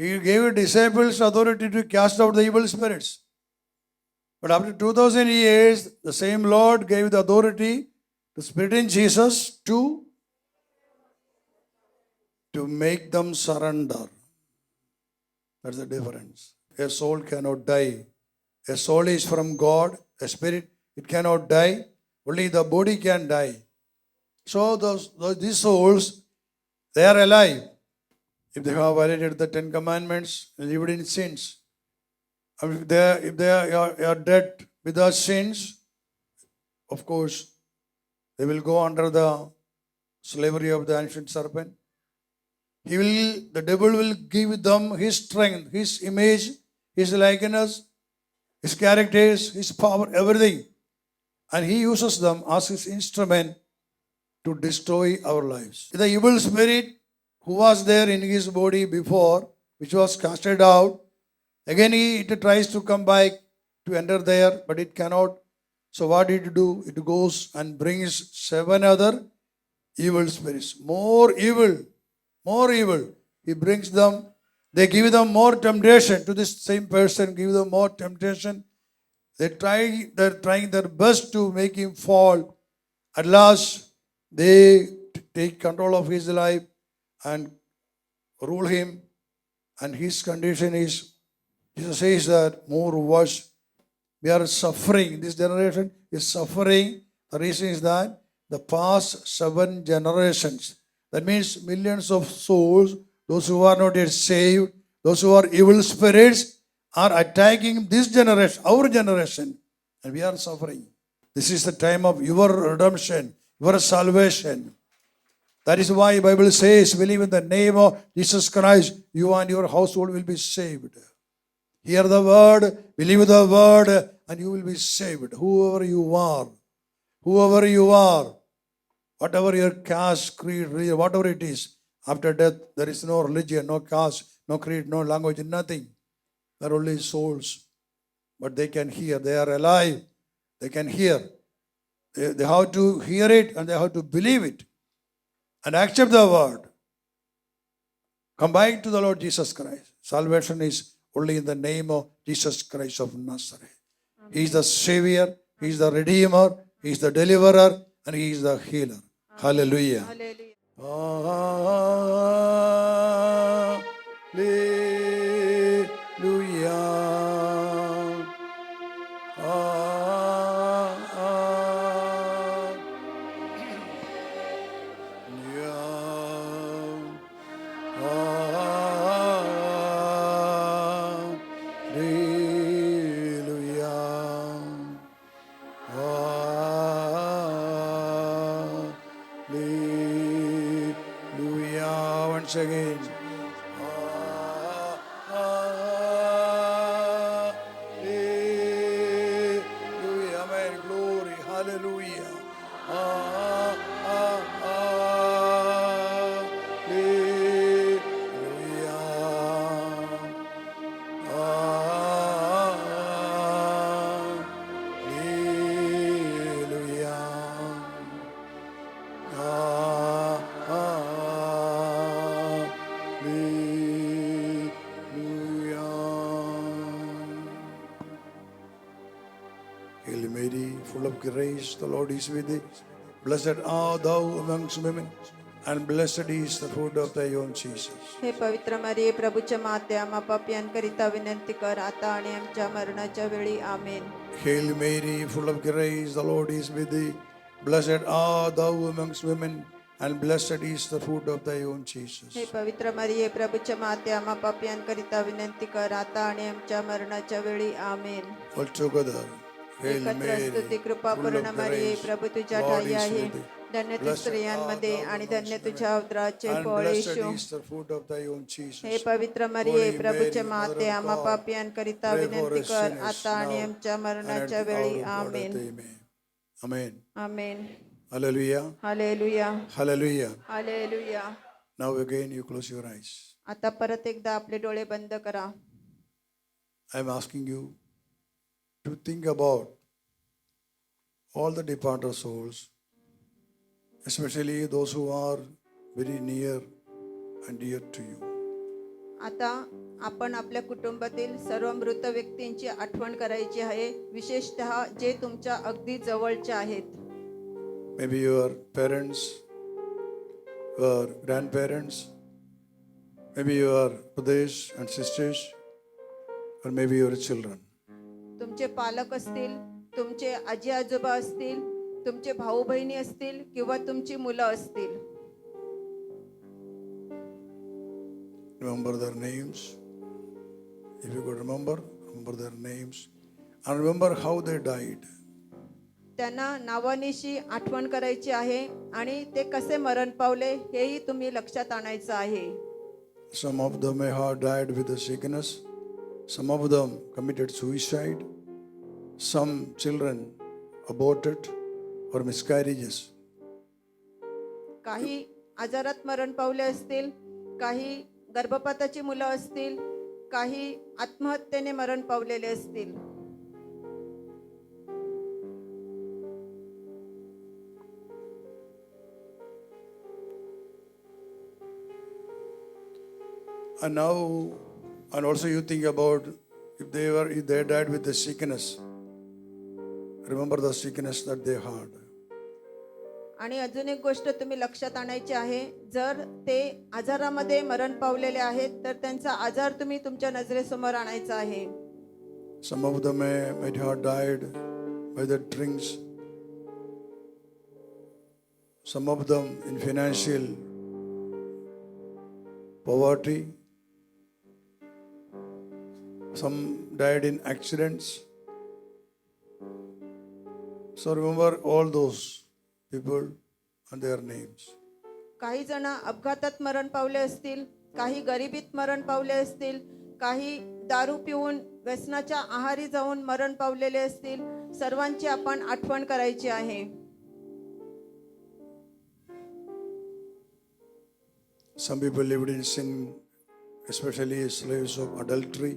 He gave disciples authority to cast out the evil spirits. But after 2000 years, the same Lord gave the authority to Spirit in Jesus to make them surrender. That's the difference. A soul cannot die. A soul is from God. A spirit, it cannot die. Only the body can die. So these souls, they are alive. If they have violated the 10 Commandments, lived in sins, if they are dead with their sins, of course, they will go under the slavery of the ancient serpent. The devil will give them his strength, his image, his likeness, his characters, his power, everything. And he uses them as his instrument to destroy our lives. The evil spirit who was there in his body before, which was casted out, again it tries to come back to enter there, but it cannot. So what did it do? It goes and brings 7 other evil spirits. More evil. He brings them. They give them more temptation to this same person, give them more temptation. They're trying their best to make him fall. At last, they take control of his life and rule him. And his condition is, Jesus says that more worse. We are suffering. This generation is suffering. The reason is that the past 7 generations, that means millions of souls, those who are not yet saved, those who are evil spirits, are attacking this generation, our generation, and we are suffering. This is the time of your redemption, your salvation. That is why the Bible says, believe in the name of Jesus Christ, you and your household will be saved. Hear the word, believe the word, and you will be saved. Whoever you are, whatever your caste, creed, religion, whatever it is, after death, there is no religion, no caste, no creed, no language, nothing. They are only souls. But they can hear, they are alive, they can hear. They have to hear it and they have to believe it and accept the word. Come back to the Lord Jesus Christ. Salvation is only in the name of Jesus Christ of Nazareth. He is the Savior, He is the Redeemer, He is the Deliverer, and He is the Healer. Hallelujah. Once again. Hallelujah. Amen. Glory. Hallelujah. Hail Mary, full of grace, the Lord is with thee. Blessed art thou amongst women, and blessed is the fruit of thy womb, Jesus. हे पवित्र मरिये, प्रभूच्या माते, आम्हा पापियांकरिता विनंती कर, आता आणि आमच्या मरणाच्या वेळी. आमेन. Hail Mary, full of grace, the Lord is with thee. Blessed art thou amongst women, and blessed is the fruit of thy womb, Jesus. हे पवित्र मरिये, प्रभूच्या माते, आम्हा पापियांकरिता विनंती कर, आता आणि आमच्या मरणाच्या वेळी. आमेन. All together. Hail एकत्र Mary, स्तुती, कृपा full पूर्ण of मरिये, grace, प्रभू तुझ्या Lord ठाई is आहे. with thee. धन्य तू Blessed स्त्रियांमध्ये art thou आणि धन्य amongst तुझ्या women, उदराचे and फळ blessed Yeshu. is the fruit of thy womb, Jesus. हे पवित्र मरिये, Holy प्रभूच्या Mary, माते, Mother of आम्हा God, पापियांकरिता pray for विनंती us कर, sinners आता आणि now आमच्या and at मरणाच्या the वेळी. hour of our amen. death. Amen. Amen. Amen. Hallelujah. Hallelujah. Hallelujah. Hallelujah. Now again you close your eyes. आता परत एकदा आपले डोळे बंद करा. I am asking you to think about all the departed souls, especially those who are very near and dear to you. आता आपण आपल्या कुटुंबातील सर्व मृत व्यक्तींची आठवण करायची आहे, विशेषतः जे तुमच्या अगदी जवळचे आहेत. Maybe your parents, your grandparents, maybe your brothers and sisters, or maybe your children. तुमचे पालक असतील, तुमचे आजी आजोबा असतील, तुमचे भाऊ बहिणी असतील किंवा तुमची मुलं असतील. Remember their names. If you could remember their names. And remember how they died. त्यांना नावानिशी आठवण करायची आहे आणि ते कसे मरण पावले हेही तुम्ही लक्षात आणायचं आहे. Some of them may have died with a sickness. Some of them committed suicide. Some children aborted or miscarriages. काही आजारात मरण पावले असतील, काही गर्भपाताची मुलं असतील, काही आत्महत्येने मरण पावलेले असतील. And now, and also you think about if they died with the sickness. Remember the sickness that they had. आणि अजून एक गोष्ट तुम्ही लक्षात आणायची आहे, जर ते आजारामध्ये मरण पावलेले आहेत तर त्यांचा आजार तुम्ही तुमच्या नजरेसमोर आणायचा आहे. Some of them might have died by the drinks. Some of them in financial poverty. Some died in accidents. So remember all those people and their names. काही जण अपघातात मरण पावले असतील, काही गरिबीत मरण पावले असतील, काही दारू पिऊन व्यसनाच्या आहारी जाऊन मरण पावलेले असतील. सर्वांची आपण आठवण करायची आहे. Some people lived in sin, especially slaves of adultery,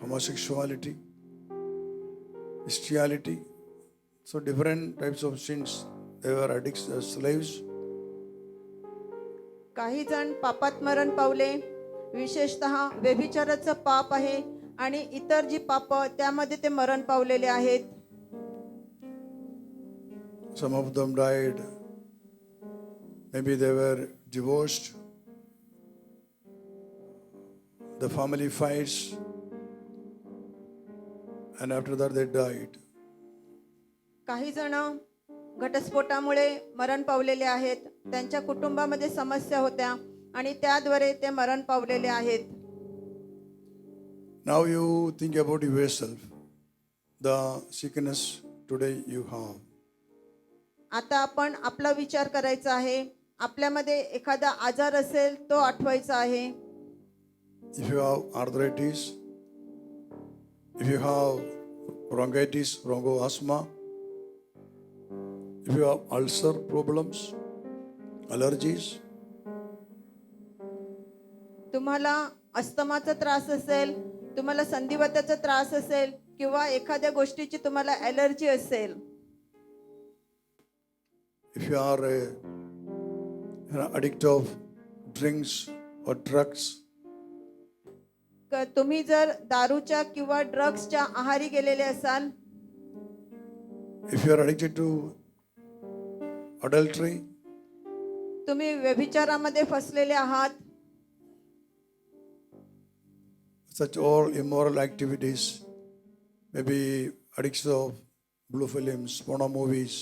homosexuality, bestiality. So different types of sins. They were addicts, slaves. काही जण पापात मरण पावले, विशेषतः व्यभिचाराचं पाप आहे आणि इतर जी पाप त्यामध्ये ते मरण पावलेले आहेत. Some of them died. Maybe they were divorced. The family fights. And after that they died. काही जण घटस्फोटामुळे मरण पावलेले आहेत. त्यांच्या कुटुंबामध्ये समस्या होत्या आणि त्याद्वारे ते मरण पावलेले आहेत. Now you think about yourself. The sickness today you have. आता आपण आपला विचार करायचा आहे. आपल्यामध्ये एखादा आजार असेल तो आठवायचा आहे. If you have arthritis, if you have bronchitis, bronchoasthma, if you have ulcer problems, allergies, तुम्हाला अस्थमाचा त्रास असेल, तुम्हाला संधिवाताचा त्रास असेल किंवा एखाद्या गोष्टीची तुम्हाला ॲलर्जी असेल, if you are an addict of drinks or drugs, तुम्ही जर दारूच्या किंवा ड्रग्सच्या आहारी गेलेले असाल, if you are addicted to adultery, तुम्ही व्यभिचारामध्ये फसलेले आहात, such all immoral activities, maybe addicts of blue films, porno movies,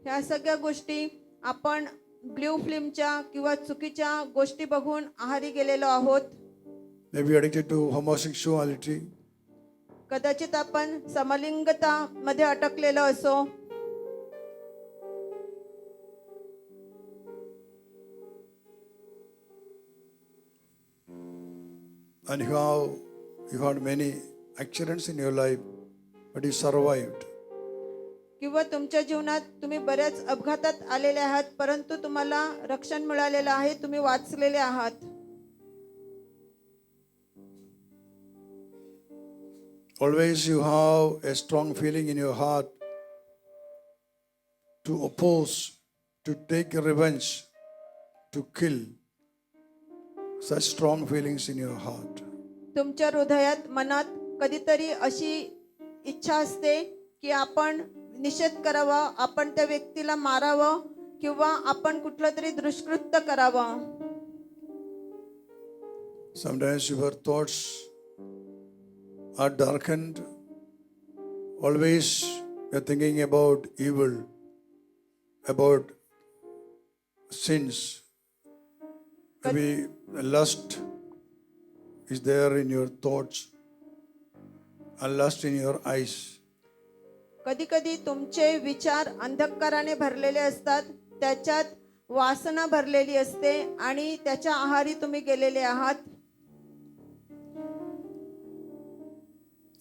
ह्या सगळ्या गोष्टी आपण ब्ल्यू फिल्मच्या किंवा चुकीच्या गोष्टी बघून आहारी गेलेलो आहोत. maybe addicted to homosexuality, कदाचित आपण समलिंगता मध्ये अटकलेलो असो. and you had many accidents in your life, but you survived. किंवा तुमच्या जीवनात तुम्ही बऱ्याच अपघातात आलेले आहात, परंतु तुम्हाला रक्षण मिळालेलं आहे, तुम्ही वाचलेले आहात. Always you have a strong feeling in your heart to oppose, to take revenge, to kill such strong feelings in your heart. तुमच्या हृदयात मनात कधीतरी अशी इच्छा असते की आपण निषेध करावा, आपण त्या व्यक्तीला मारावं किंवा आपण कुठलं तरी दुष्कृत्य करावं. Sometimes your thoughts are darkened. Always you're thinking about evil, about sins. Maybe lust is there in your thoughts and lust in your eyes. कधी कधी तुमचे विचार अंधकाराने भरलेले असतात, त्याच्यात वासना भरलेली असते आणि त्याच्या आहारी तुम्ही गेलेले आहात.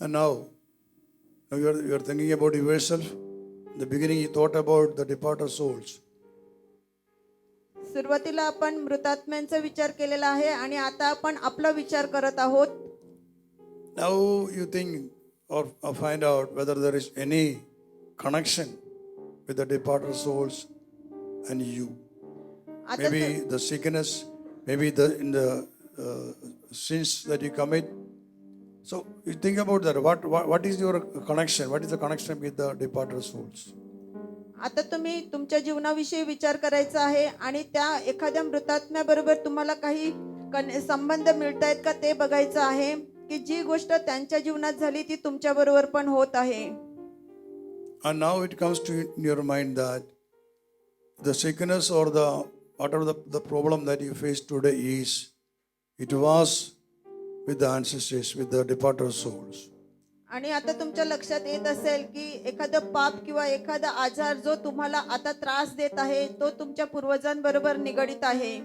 And now you're thinking about yourself. In the beginning, you thought about the departed souls. सुरुवातीला आपण मृतात्म्यांचा विचार केलेला आहे आणि आता आपण आपला विचार करत आहोत. Now you think or find out whether there is any connection with the departed souls and you. आता Maybe the sickness, maybe in the sins that you commit. So you think about that. What is your connection? What is the connection with the departed souls? आता तुम्ही तुमच्या जीवनाविषयी विचार करायचा आहे आणि त्या एखाद्या मृतात्म्याबरोबर तुम्हाला काही संबंध मिळत आहेत का ते बघायचं आहे की जी गोष्ट त्यांच्या जीवनात झाली ती तुमच्या बरोबर पण होत आहे. And now it comes to your mind that the sickness or whatever the problem that you face today is, it was with the ancestors, with the departed souls. आणि आता तुमच्या लक्षात येत असेल की एखादं पाप किंवा एखादा आजार जो तुम्हाला आता त्रास देत आहे तो तुमच्या पूर्वजांबरोबर निगडित आहे.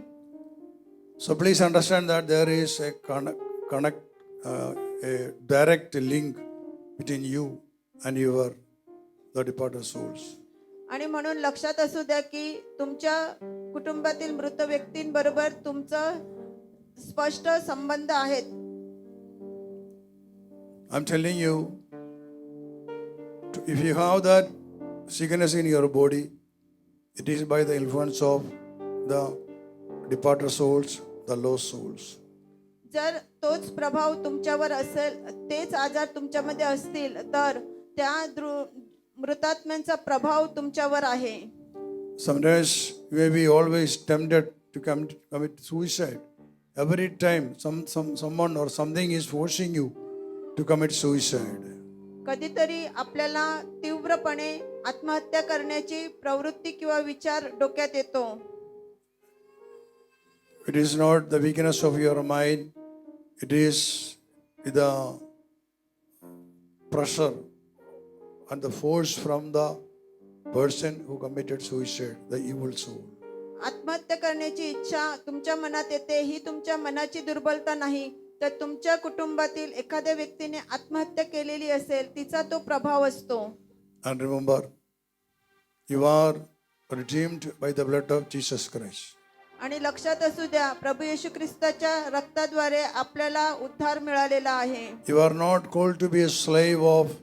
So please understand that there is a direct link between you and the departed souls. आणि म्हणून लक्षात असू द्या की तुमच्या कुटुंबातील मृत व्यक्तींबरोबर तुमचं स्पष्ट संबंध आहेत. I'm telling you, if you have that sickness in your body, it is by the influence of the departed souls, the lost souls. जर तोच प्रभाव तुमच्यावर असेल, तेच आजार तुमच्यामध्ये असतील तर त्या मृतात्म्यांचा प्रभाव तुमच्यावर आहे. Sometimes you may be always tempted to commit suicide. Every time someone or something is forcing you to commit suicide. कधीतरी आपल्याला तीव्रपणे आत्महत्या करण्याची प्रवृत्ती किंवा विचार डोक्यात येतो. It is not the weakness of your mind. It is the pressure and the force from the person who committed suicide, the evil soul. आत्महत्या करण्याची इच्छा तुमच्या मनात येते, ही तुमच्या मनाची दुर्बलता नाही तर तुमच्या कुटुंबातील एखाद्या व्यक्तीने आत्महत्या केलेली असेल तिचा तो प्रभाव असतो. And remember, you are redeemed by the blood of Jesus Christ. आणि लक्षात असू द्या प्रभू येशू ख्रिस्ताच्या रक्ताद्वारे आपल्याला उद्धार मिळालेला आहे. You are not called to be a slave of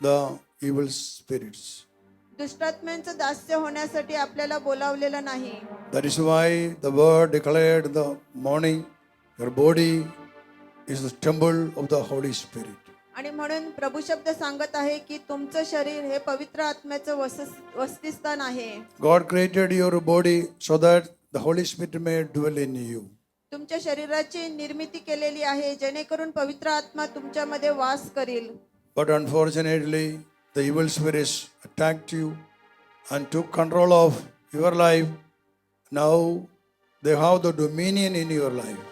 the evil spirits. दुष्टात्म्यांचं दास्य होण्यासाठी आपल्याला बोलावलेलं नाही. That is why the word declared in the morning, your body is the temple of the Holy Spirit. आणि म्हणून प्रभू शब्द सांगत आहे की तुमचं शरीर हे पवित्र आत्म्याचं वसतिस्थान आहे. God created your body so that the Holy Spirit may dwell in you. तुमच्या शरीराची निर्मिती केलेली आहे जेणेकरून पवित्र आत्मा तुमच्यामध्ये वास करील. But unfortunately, the evil spirits attacked you and took control of your life. Now they have the dominion in your life.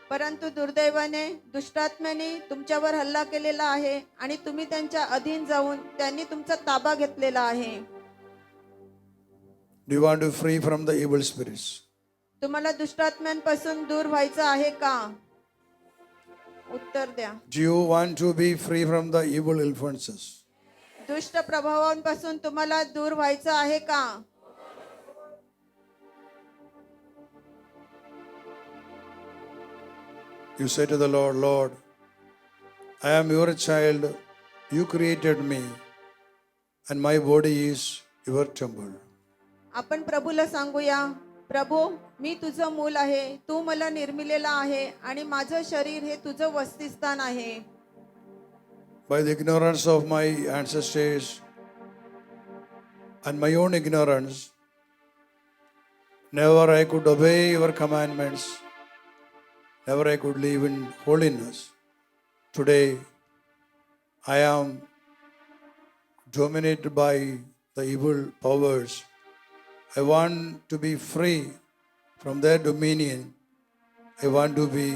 परंतु दुर्दैवाने दुष्टात्म्याने तुमच्यावर हल्ला केलेला आहे आणि तुम्ही त्यांच्या अधीन जाऊन त्यांनी तुमचा ताबा घेतलेला आहे. Do you want to free from the evil spirits? तुम्हाला दुष्टात्म्यांपासून दूर व्हायचं आहे का? उत्तर द्या. Do you want to be free from the evil influences? दुष्ट प्रभावांपासून तुम्हाला दूर व्हायचं आहे का? You say to the Lord, Lord, I am your child. You created me, and my body is your temple. आपण प्रभूला सांगूया, प्रभू, मी तुझं मूल आहे, तू मला निर्मिलेला आहे आणि माझं शरीर हे तुझं वसतिस्थान आहे. By the ignorance of my ancestors and my own ignorance, never I could obey your commandments, never I could live in holiness. Today, I am dominated by the evil powers. I want to be free from their dominion. I want to be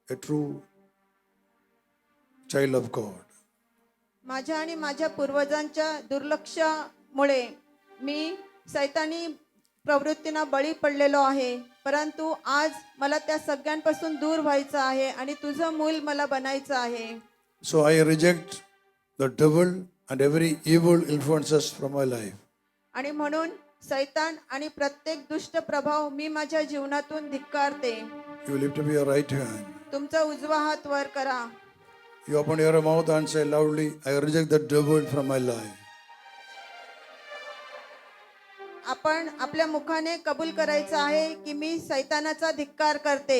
a true child of God. माझ्या आणि माझ्या पूर्वजांच्या दुर्लक्षामुळे मी सैतानी प्रवृत्तींना बळी पडलेलो आहे, परंतु आज मला त्या सगळ्यांपासून दूर व्हायचं आहे आणि तुझं मूल मला बनायचं आहे. So I reject the devil and every evil influences from my life. आणि म्हणून सैतान आणि प्रत्येक दुष्ट प्रभाव मी माझ्या जीवनातून धिक्कारते. You lift up your right hand. तुमचा उजवा हात वर करा. You open your mouth and say loudly, I reject the devil from my life. आपण आपल्या मुखाने कबूल करायचं आहे की मी सैतानाचा धिक्कार करते.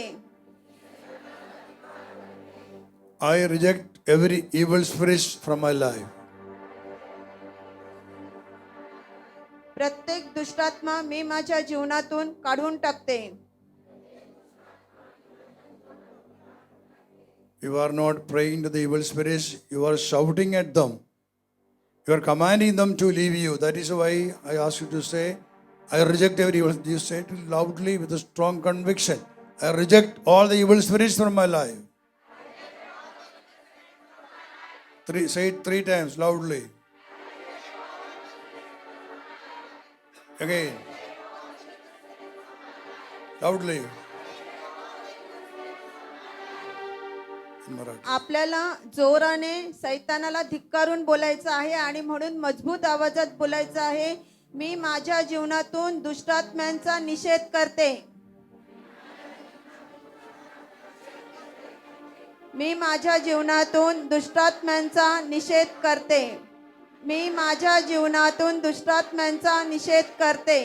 I reject every evil spirit from my life. प्रत्येक दुष्टात्मा मी माझ्या जीवनातून काढून टाकते. You are not praying to the evil spirits, you are shouting at them. You are commanding them to leave you. That is why I ask you to say, I reject every evil. You say it loudly with a strong conviction. I reject all the evil spirits from my life. Say it 3 times loudly. Again. Loudly. In Marathi. आपल्याला जोराने सैतानाला धिक्कारून बोलायचं आहे आणि म्हणून मजबूत आवाजात बोलायचं आहे. मी माझ्या जीवनातून दुष्टात्म्यांचा निषेध करते. मी माझ्या जीवनातून दुष्टात्म्यांचा निषेध करते. मी माझ्या जीवनातून दुष्टात्म्यांचा निषेध करते.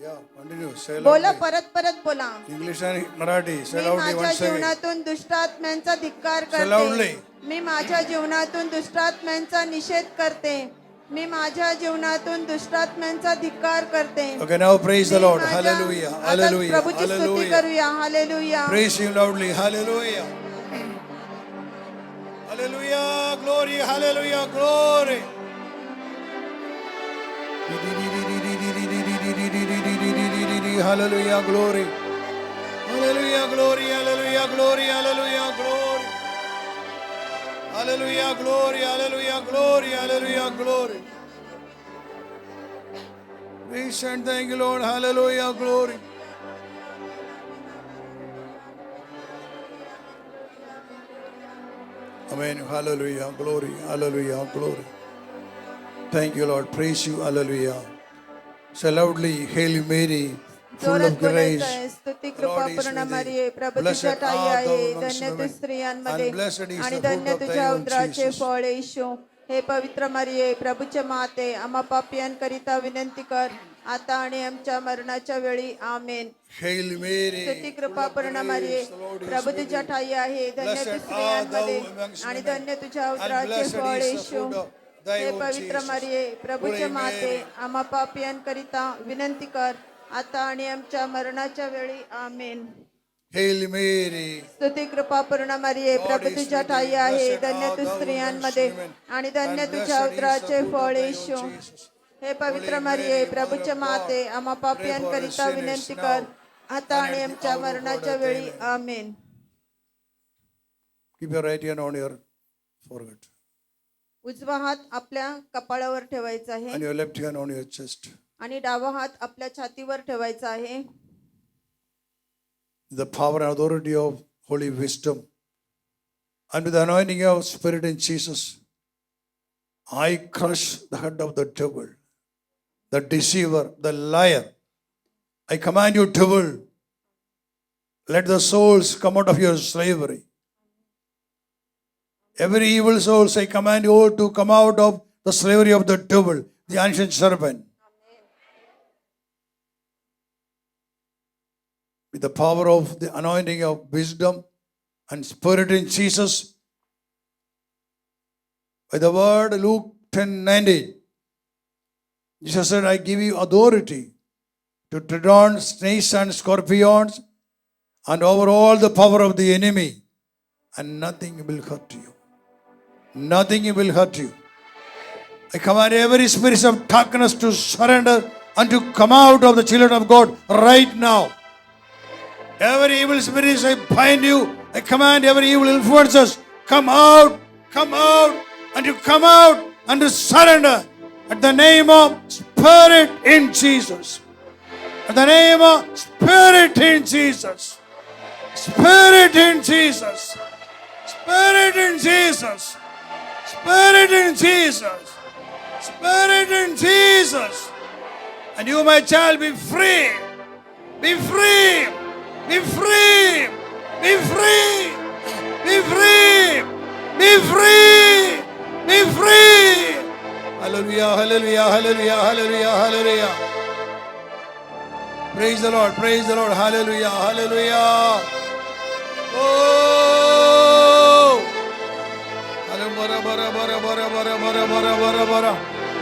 Yeah, continue. Say बोला, loudly. परत परत बोला. English and Marathi. Say me loudly माझ्या once again. जीवनातून दुष्टात्म्यांचा धिक्कार Say loudly. करते. मी माझ्या जीवनातून दुष्टात्म्यांचा निषेध करते. मी माझ्या जीवनातून दुष्टात्म्यांचा धिक्कार करते. Okay, now praise the me Lord. माझ्या- Hallelujah. आता Hallelujah. प्रभूची स्तुती Hallelujah. करूया. Hallelujah. Praise Him loudly. Hallelujah. Hallelujah. Glory. Hallelujah. Glory. Hallelujah. Glory. Hallelujah. Glory. Hallelujah. Glory. Hallelujah. Glory. Hallelujah. Glory. Hallelujah. Glory. Hallelujah. Glory. Praise and thank you, Lord. Hallelujah. Glory. Amen. Hallelujah. Glory. Hallelujah. Glory. Thank you, Lord. Praise you. Hallelujah. Say loudly, Hail Mary, full जोरात of grace. बोलायचं आहे. स्तुती The कृपा Lord is पूर्ण with thee. मरिये, Prabhu Blessed तुझ्या ठाई art thou आहे. amongst धन्य तू women, स्त्रियांमध्ये and blessed is आणि the fruit धन्य of thy तुझ्या womb, उदराचे Jesus. फळ येशू. हे पवित्र मरिये, प्रभूचे माते, आम्हा पापियांकरिता विनंती कर, आता आणि आमच्या मरणाच्या वेळी. आमेन. Hail Mary, स्तुती full कृपा of पूर्ण मरिये, grace. The Lord is Prabhu with तुझ्या thee. ठाई आहे. धन्य Blessed तू art thou स्त्रियांमध्ये amongst आणि women, धन्य तुझ्या and उदराचे blessed फळ is the Yeshu. fruit of thy hey womb, पवित्र Jesus. मरिये, प्रभूचे Holy माते, Mary. आम्हा पापियांकरिता विनंती कर, आता आणि आमच्या मरणाच्या वेळी. आमेन. Hail Mary, स्तुती कृपा पूर्ण मरिये, God प्रभू is तुझ्या with thee. ठाई आहे. Blessed धन्य art तू thou स्त्रियांमध्ये amongst women, आणि धन्य and तुझ्या blessed is the उदराचे fruit of फळ thy येशू. womb, Jesus. हे पवित्र Holy मरिये, Mary, प्रभूचे Mother of माते, God, आम्हा pray for us पापियांकरिता sinners विनंती now कर, आता and आणि at the आमच्या hour of our मरणाच्या death. वेळी. Amen. Amen. Keep your right hand on your forehead उजवा हात आपल्या कपाळावर ठेवायचा आहे and your left hand on your chest. आणि डावा हात आपल्या छातीवर ठेवायचा आहे. The power and authority of holy wisdom and with the anointing of Spirit in Jesus, I crush the head of the devil, the deceiver, the liar. I command you, devil, let the souls come out of your slavery. Every evil souls, I command you all to come out of the slavery of the devil, the ancient serpent. with the power of the anointing of wisdom and spirit in Jesus. By the word, Luke 10:19, Jesus said, I give you authority to tread on snakes and scorpions and over all the power of the enemy, and nothing will hurt you. Nothing will hurt you. I command every spirit of darkness to surrender and to come out of the children of God right now. Every evil spirit, I bind you. I command every evil influences, come out, and to come out and to surrender at the name of Spirit in Jesus. At the name of Spirit in Jesus. Spirit in Jesus. Spirit in Jesus. Spirit in Jesus. Spirit in Jesus. And you, my child, be free. Be free. Be free. Be free. Be free. Be free. Be free. Hallelujah. Hallelujah. Hallelujah. Hallelujah. Hallelujah. Praise the Lord. Praise the Lord. Hallelujah. Hallelujah. Oh.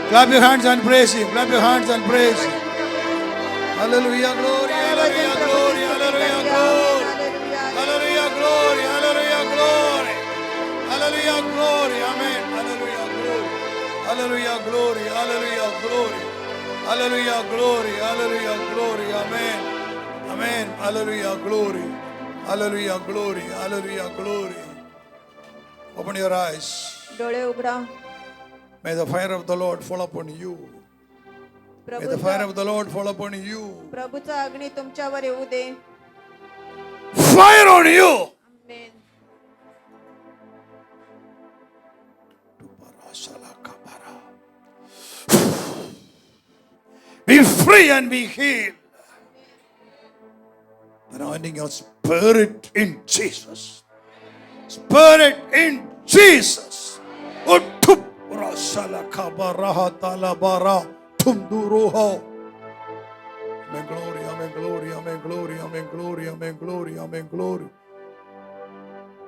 Clap your hands and praise Him. Clap your hands and praise Him. Hallelujah, glory, hallelujah, glory, hallelujah, glory. Hallelujah, glory, hallelujah, glory. Hallelujah, glory, amen. Hallelujah, glory. Hallelujah, glory, hallelujah, glory. Hallelujah, glory, hallelujah, glory, amen. Amen, hallelujah, glory. Hallelujah, glory, hallelujah, glory. Open your eyes. डोळे उघडा. May the fire of the Lord fall upon you. May the fire of the Lord fall upon you. प्रभूचा अग्नी तुमच्यावर येऊ दे. Fire on you. Amen. Be free and be healed. Anointing your spirit in Jesus. Spirit in Jesus. Amen, glory, amen, glory, amen, glory, amen, glory, amen, glory, amen, glory.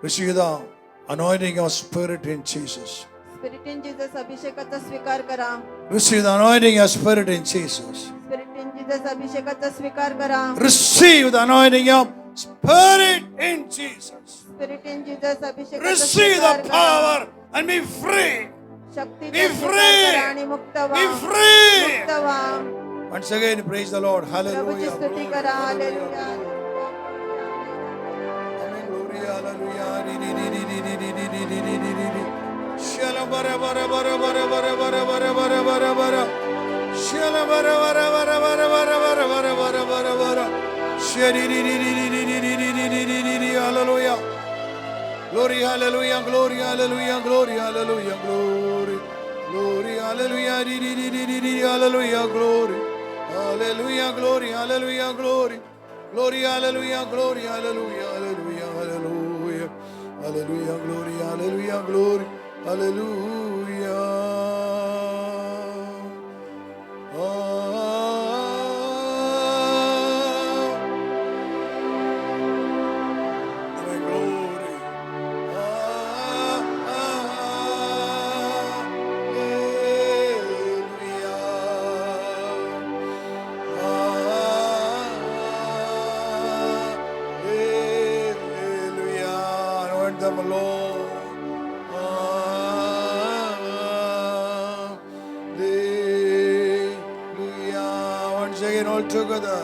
Receive the anointing of spirit in Jesus. Spirit in Jesus अभिषेकाचा स्वीकार करा. Receive the anointing of spirit in Jesus. Spirit in Jesus अभिषेकाचा स्वीकार करा. Receive the anointing of spirit in Jesus. Spirit in Jesus अभिषेकाचा Receive स्वीकार the करा. power and be free. शक्तीचा Be स्वीकार free. करा आणि मुक्त व्हा. Be free. मुक्त व्हा. Once again, praise the Lord. प्रभूची Hallelujah. स्तुती Glory, करा. hallelujah. Hallelujah. Amen. Glory, hallelujah. Shalom, bara, bara, bara, bara, bara, bara, bara, bara, bara, bara. Shalom, bara, bara, bara, bara, bara, bara, bara, bara, bara, bara. Hallelujah. Glory, hallelujah, glory, hallelujah, glory, hallelujah, glory. Glory, hallelujah, hallelujah, glory. Hallelujah, glory, hallelujah, glory. Glory, hallelujah, glory, hallelujah, hallelujah, hallelujah. Hallelujah, glory, hallelujah, glory. Hallelujah. Amen, glory. Hallelujah. Anoint them, Lord. Hallelujah. Once again, all together.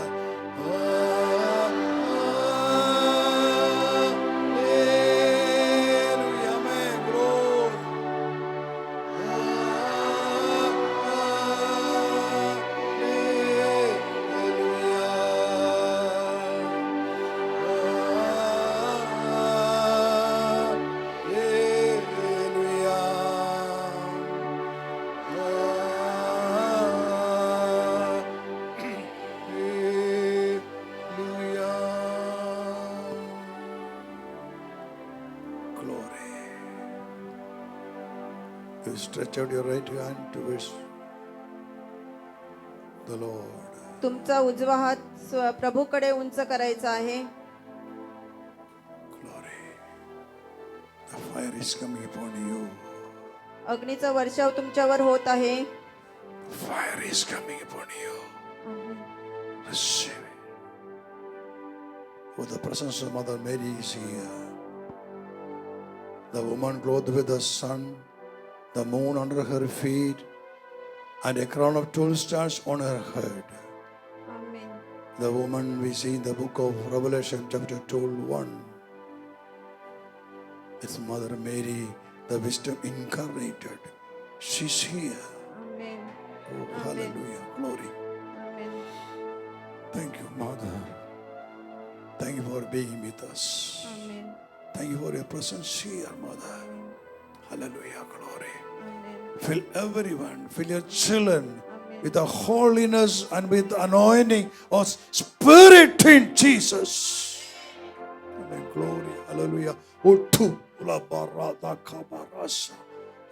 Hallelujah. Amen. Glory. Glory. You stretch out your right hand towards the Lord. तुमचा उजवा हात प्रभूकडे उंच करायचा आहे. Glory. The fire is coming upon you. अग्नीचा वर्षाव तुमच्यावर होत आहे. The fire is coming upon you. Receive it. For the presence of Mother Mary is here. The woman clothed with the sun, the moon under her feet, and a crown of 12 stars on her head. Amen. The woman we see in the book of Revelation, chapter 12:1. It's Mother Mary, the wisdom incarnated. She's here. Amen. Oh, hallelujah. Glory. Amen. Thank you, Mother. Thank you for being with us. Amen. Thank you for your presence here, Mother. Hallelujah. Glory. Amen. Fill everyone, fill your children Amen. with the holiness and with the anointing of Spirit in Jesus. Amen. Glory. Hallelujah. Uttu la barata kabarasa.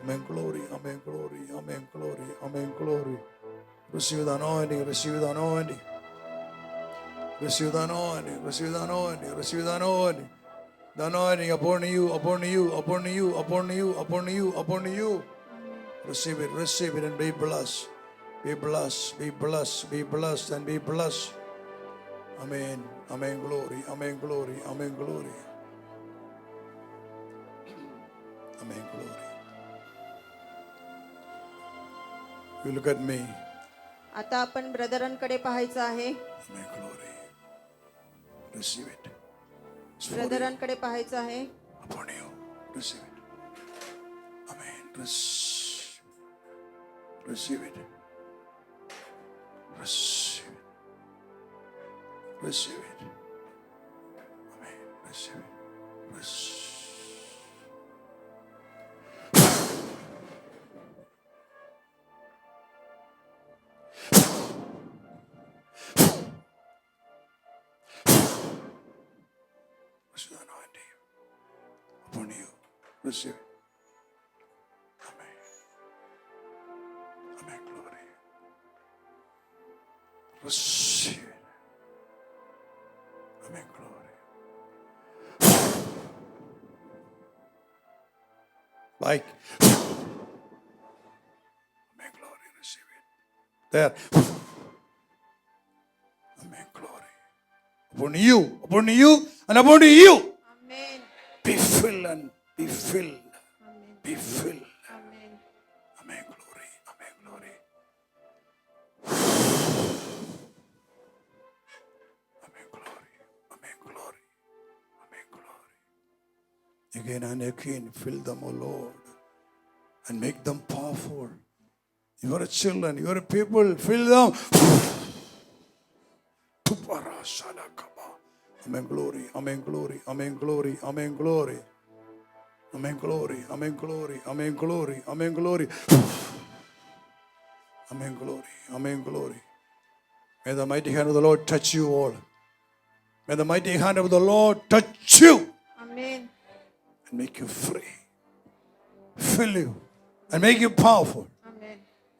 Amen. Glory. Amen. Glory. Amen. Glory. Amen. Glory. Receive the anointing. Receive the anointing. Receive the anointing. Receive the anointing. Receive the anointing. The anointing upon you, upon you, upon you, upon you, upon you, upon you. Receive it, and be blessed. Be blessed, be blessed, be blessed, and be blessed. Amen. Amen. Glory. Amen. Glory. Amen. Glory. Amen. Glory. You look at me. आता आपण ब्रदरांकडे पाहायचं आहे. Amen. Glory. Receive it. It's for you. ब्रदरांकडे पाहायचं आहे. Upon you. Receive it. Amen. Receive it. Receive it. Receive it. Amen. Receive it. Receive the anointing upon you. Receive it. Amen. Amen. Glory. Receive it. Amen. Glory. Like. Amen. Glory. Receive it. There. Amen. Glory. Upon you, and upon you. Amen. Be filled and be filled. Amen. Be filled. Amen. Amen. Glory. Amen. Glory. Amen. Glory. Amen. Glory. Amen. Glory. Again and again, fill them, O Lord, and make them powerful. Your children, your people, fill them. Amen. Glory. Amen. Glory. Amen. Glory. Amen. Glory. Amen. Glory. Amen. Glory. Amen. Glory. Amen. Glory. Amen. Glory. Amen. Glory. May the mighty hand of the Lord touch you all. May the mighty hand of the Lord touch you amen. and make you free. Fill you and make you powerful. Amen.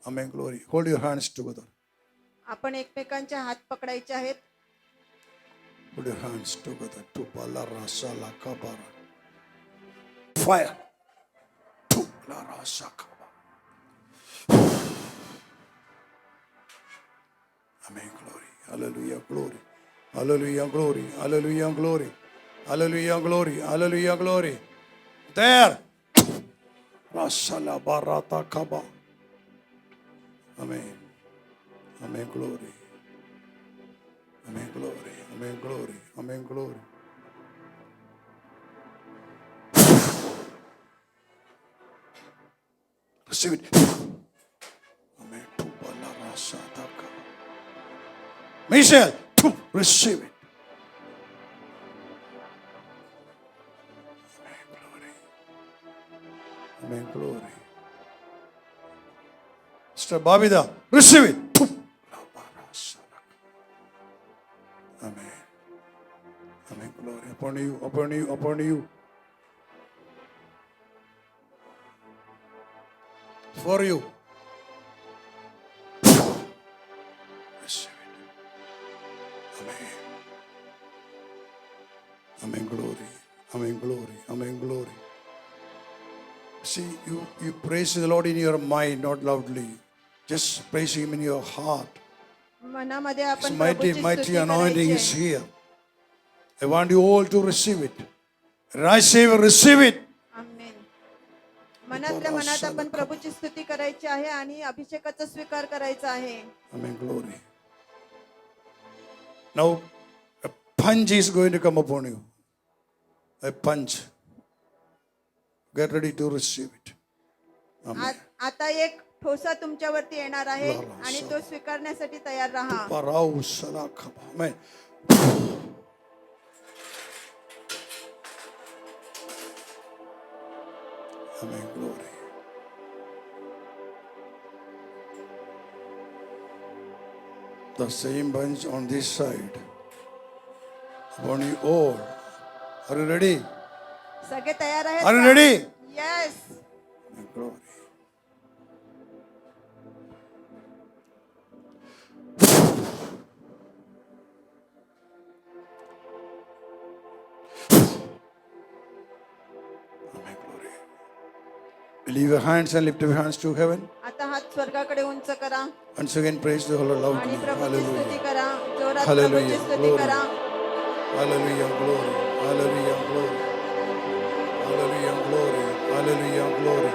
Amen. Glory. Hold your hands together. आपण एकमेकांचे हात पकडायचे आहेत. Put your hands together. To bala rasa la kabara. Fire. To la rasa kabara. Amen. Glory. Hallelujah. Glory. Hallelujah. Glory. Hallelujah. Glory. Hallelujah. Glory. Hallelujah. Glory. There. Rasa la barata kaba. Amen. Amen. Glory. Amen. Glory. Amen. Glory. Amen. Glory. Receive it. Amen. Michelle, receive it. Amen. Glory. Amen. Glory. Sister Babida, receive it. Amen. Amen. Glory upon you, upon you, upon you. For you. Receive it. Amen. Glory. Amen. Glory. Amen. Glory. See, you praise the Lord in your mind, not loudly. Just praise Him in your heart. मनामध्ये His आपण mighty, प्रभूची mighty स्तुती anointing करायची is आहे. here. I want you all to receive it. Receive it. आमेन. मनातल्या मनात आपण प्रभूची स्तुती करायची आहे आणि अभिषेकाचा स्वीकार करायचा आहे. Amen. Glory. Now, a punch is going to come upon you. A punch. Get ready to receive it. Amen. आता एक ठोसा तुमच्यावरती येणार आहे आणि तो स्वीकारण्यासाठी तयार राहा. Parau salakaba. Amen. Amen. Glory. The same bunch on this side. Upon you all. Are you ready? सगळे तयार आहेत Are you का? ready? Yes. Amen. Glory. Amen. Glory. Leave your hands and lift your hands to heaven. आता हात स्वर्गाकडे उंच करा Once again, praise the Lord loudly. आणि प्रभूची स्तुती Hallelujah. करा. जोरात Hallelujah. प्रभूची स्तुती Glory. करा. Hallelujah. Glory. Hallelujah. Glory. Hallelujah. Glory. Hallelujah. Glory.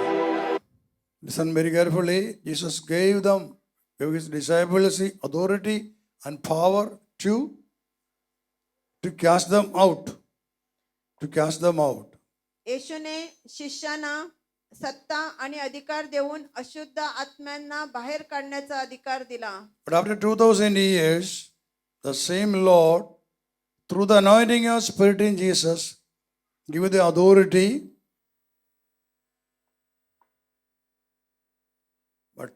Listen very carefully. Jesus gave his disciples the authority and power to cast them out. To cast them out. येशूने शिष्यांना सत्ता आणि अधिकार देऊन अशुद्ध आत्म्यांना बाहेर काढण्याचा अधिकार दिला. But after 2000 years, the same Lord, through the anointing of Spirit in Jesus, give you the authority. But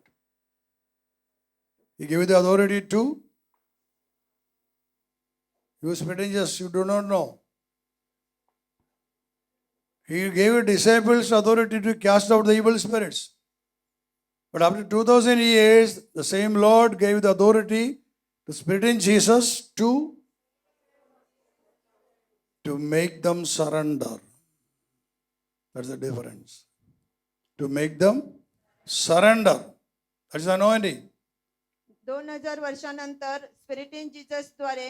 He gave you the authority to use Spirit in Jesus. You do not know. He gave His disciples authority to cast out the evil spirits. But after 2000 years, the same Lord gave the authority to Spirit in Jesus to make them surrender. That's the difference. To make them surrender. That's the anointing. 2000 वर्षानंतर spirit in Jesus द्वारे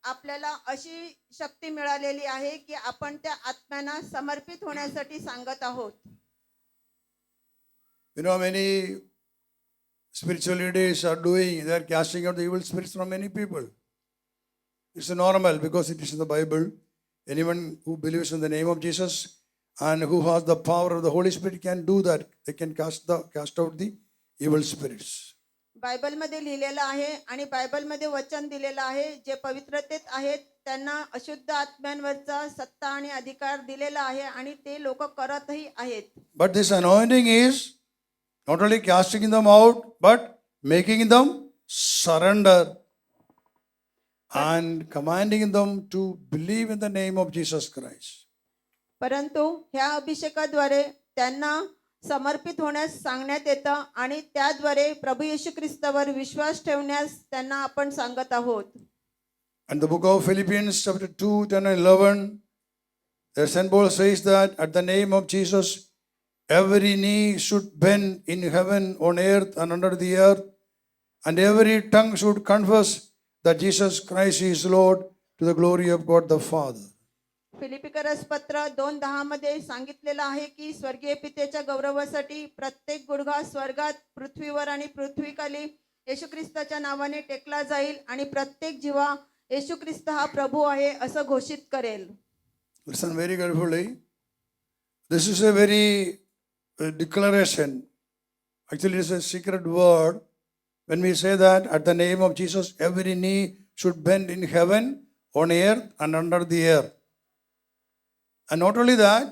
आपल्याला अशी शक्ती मिळालेली आहे की आपण त्या आत्म्यांना समर्पित होण्यासाठी सांगत आहोत. You know, many spiritual leaders are doing, they are casting out the evil spirits from many people. It's normal because it is in the Bible. Anyone who believes in the name of Jesus and who has the power of the Holy Spirit can do that. They can cast out the evil spirits. बायबलमध्ये लिहिलेलं आहे आणि बायबलमध्ये वचन दिलेलं आहे. जे पवित्रतेत आहेत त्यांना अशुद्ध आत्म्यांवरचा सत्ता आणि अधिकार दिलेला आहे आणि ते लोक करतही आहेत. But this anointing is not only casting them out, but making them surrender and commanding them to believe in the name of Jesus Christ. परंतु ह्या अभिषेकाद्वारे त्यांना समर्पित होण्यास सांगण्यात येतं आणि त्याद्वारे प्रभू येशू ख्रिस्तावर विश्वास ठेवण्यास त्यांना आपण सांगत आहोत. And the book of Philippians chapter 2, 10 and 11, there St. Paul says that at the name of Jesus, every knee should bend in heaven, on earth and under the earth, and every tongue should confess that Jesus Christ is Lord to the glory of God the Father. फिलिपिकरस पत्र 2:10 मध्ये सांगितलेलं आहे की स्वर्गीय पितेच्या गौरवासाठी प्रत्येक गुडघा स्वर्गात, पृथ्वीवर आणि पृथ्वीखाली येशू ख्रिस्ताच्या नावाने टेकला जाईल आणि प्रत्येक जीवा येशू ख्रिस्त हा प्रभू आहे असं घोषित करेल. Listen very carefully. This is a very declaration. Actually, it's a secret word. When we say that at the name of Jesus, every knee should bend in heaven, on earth, and under the earth. And not only that,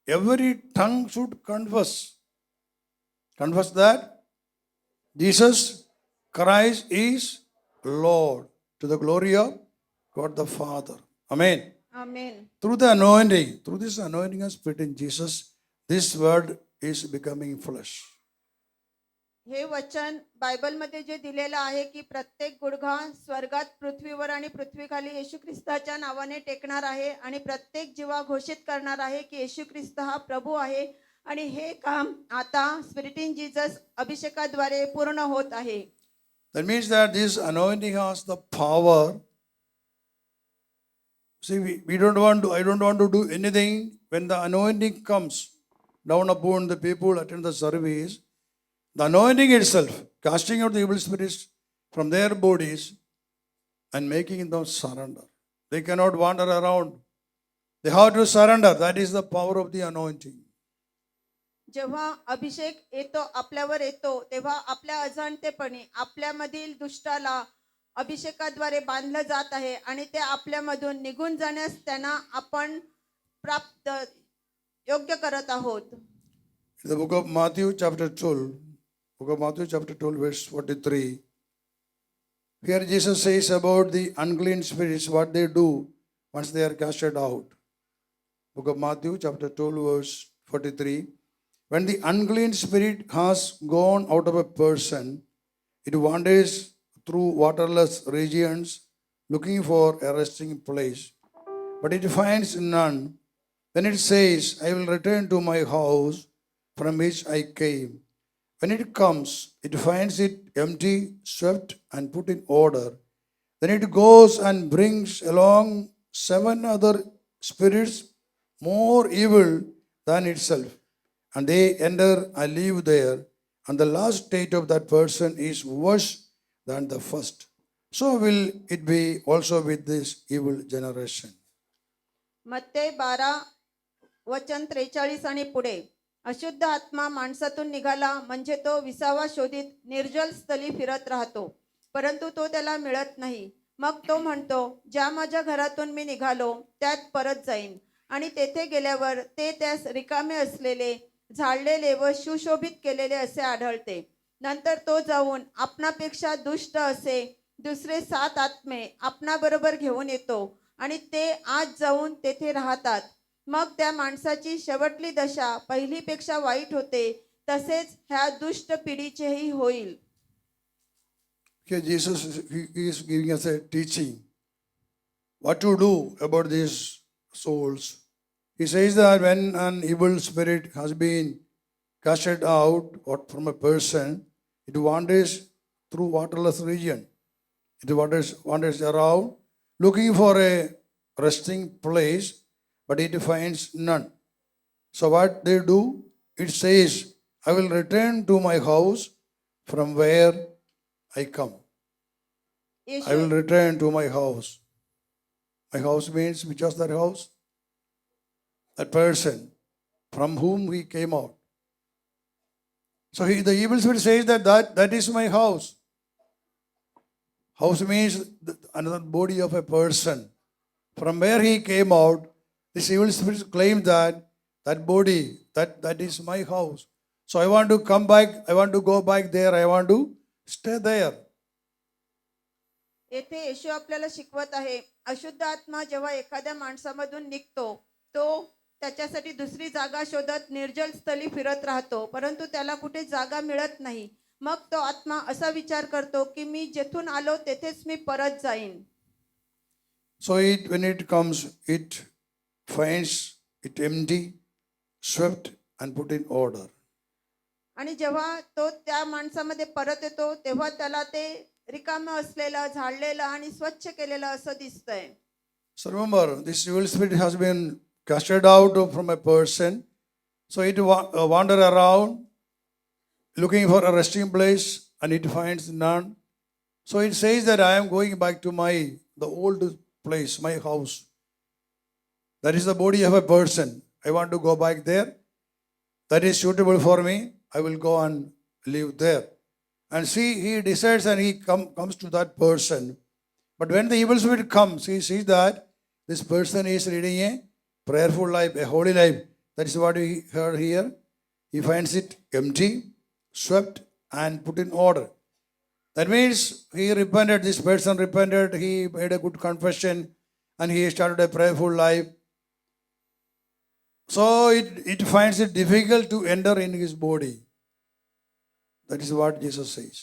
every tongue should confess that Jesus Christ is Lord to the glory of God the Father. Amen. Amen. Through the anointing, through this anointing of Spirit in Jesus, this word is becoming flesh. हे वचन बायबलमध्ये जे दिलेलं आहे की प्रत्येक गुडघा स्वर्गात पृथ्वीवर आणि पृथ्वीखाली येशू ख्रिस्ताच्या नावाने टेकणार आहे आणि प्रत्येक जीवा घोषित करणार आहे की येशू ख्रिस्त हा प्रभू आहे आणि हे काम आता स्पिरिट इन जीसस अभिषेकाद्वारे पूर्ण होत आहे. That means that this anointing has the power. See, we don't want to, I don't want to do anything. When the anointing comes down upon the people attend the service, the anointing itself, casting out the evil spirits from their bodies and making them surrender. They cannot wander around. They have to surrender. That is the power of the anointing. जेव्हा अभिषेक येतो आपल्यावर येतो तेव्हा आपल्या अजाणतेपणी आपल्यामधील दुष्टाला अभिषेकाद्वारे बांधलं जात आहे आणि ते आपल्यामधून निघून जाण्यास त्यांना आपण प्राप्त योग्य करत आहोत. In the book of Matthew chapter 12, verse 43, here Jesus says about the unclean spirits, what they do once they are casted out. Book of Matthew chapter 12, verse 43. When the unclean spirit has gone out of a person, it wanders through waterless regions looking for a resting place, but it finds none. Then it says, I will return to my house from which I came. When it comes, it finds it empty, swept, and put in order. Then it goes and brings along 7 other spirits more evil than itself, and they enter and live there. And the last state of that person is worse than the first. So will it be also with this evil generation. मत्ते 12 वचन 43 आणि पुढे. अशुद्ध आत्मा माणसातून निघाला म्हणजे तो विसावा शोधित निर्जल स्थली फिरत राहतो, परंतु तो त्याला मिळत नाही. मग तो म्हणतो, ज्या माझ्या घरातून मी निघालो त्यात परत जाईन. आणि तेथे गेल्यावर ते त्यास रिकामे असलेले, झाडलेले व सुशोभित केलेले असे आढळते. नंतर तो जाऊन आपणापेक्षा दुष्ट असे दुसरे 7 आत्मे आपणाबरोबर घेऊन येतो आणि ते आज जाऊन तेथे राहतात. मग त्या माणसाची शेवटली दशा पहिलीपेक्षा वाईट होते. तसेच ह्या दुष्ट पिढीचेही होईल. Here Jesus he is giving us a teaching what to do about these souls. He says that when an evil spirit has been casted out from a person, it wanders through waterless region. It wanders around looking for a resting place, but it finds none. So what they do, it says, I will return to my house from where I come. I will return to my house. My house means which was that house? That person from whom we came out. So the evil spirit says that is my house. House means another body of a person. From where he came out, this evil spirit claims that body, that is my house. So I want to come back, I want to go back there, I want to stay there. येथे येशू आपल्याला शिकवत आहे, अशुद्ध आत्मा जेव्हा एखाद्या माणसामधून निघतो तो त्याच्यासाठी दुसरी जागा शोधत निर्जल स्थली फिरत राहतो, परंतु त्याला कुठे जागा मिळत नाही. मग तो आत्मा असा विचार करतो की मी जेथून आलो तेथेच मी परत जाईन. So when it comes, it finds it empty, swept and put in order. आणि जेव्हा तो त्या माणसामध्ये परत येतो तेव्हा त्याला ते रिकामं असलेलं, झाडलेलं आणि स्वच्छ केलेलं असं दिसतंय. So remember, this evil spirit has been casted out from a person. So it wander around looking for a resting place and it finds none. So it says that I am going back to the old place, my house. That is the body of a person. I want to go back there. That is suitable for me. I will go and live there. And see, he decides and he comes to that person. But when the evil spirit comes, he sees that this person is leading a prayerful life, a holy life. That is what we heard here. He finds it empty, swept, and put in order. That means he repented, this person repented, he made a good confession, and he started a prayerful life. So it finds it difficult to enter in his body. That is what Jesus says.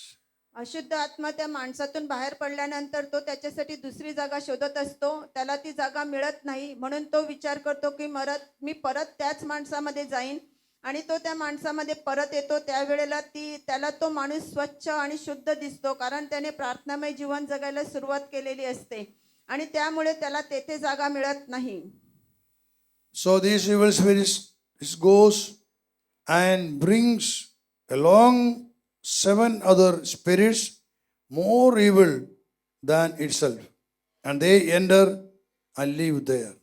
अशुद्ध आत्मा त्या माणसातून बाहेर पडल्यानंतर तो त्याच्यासाठी दुसरी जागा शोधत असतो. त्याला ती जागा मिळत नाही, म्हणून तो विचार करतो की मी परत त्याच माणसामध्ये जाईन. आणि तो त्या माणसामध्ये परत येतो. त्यावेळेला त्याला तो माणूस स्वच्छ आणि शुद्ध दिसतो, कारण त्याने प्रार्थनामय जीवन जगायला सुरुवात केलेली असते. आणि त्यामुळे त्याला तेथे जागा मिळत नाही. So these evil spirits, it goes and brings along 7 other spirits more evil than itself, and they enter and live there.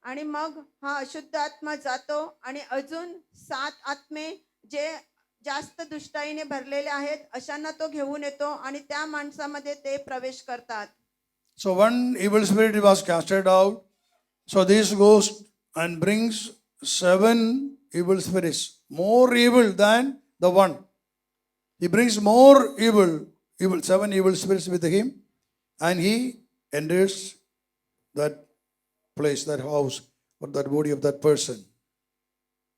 आणि मग हा अशुद्ध आत्मा जातो आणि अजून 7 आत्मे जे जास्त दुष्टाईने भरलेले आहेत अशांना तो घेऊन येतो आणि त्या माणसामध्ये ते प्रवेश करतात. So one evil spirit was casted out. So this goes and brings 7 evil spirits, more evil than the one. He brings more evil, 7 evil spirits with him, and he enters that place, that house, or that body of that person.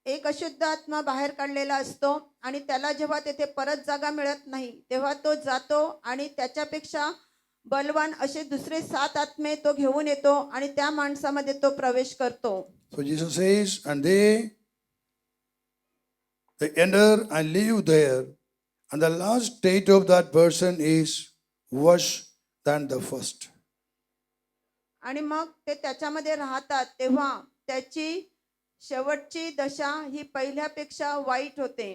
एक अशुद्ध आत्मा बाहेर काढलेला असतो आणि त्याला जेव्हा तेथे परत जागा मिळत नाही तेव्हा तो जातो आणि त्याच्यापेक्षा बलवान असे दुसरे 7 आत्मे तो घेऊन येतो आणि त्या माणसामध्ये तो प्रवेश करतो. So Jesus says, and they enter and live there, and the last state of that person is worse than the first. आणि मग ते त्याच्यामध्ये राहतात तेव्हा त्याची शेवटची दशा ही पहिल्यापेक्षा वाईट होते.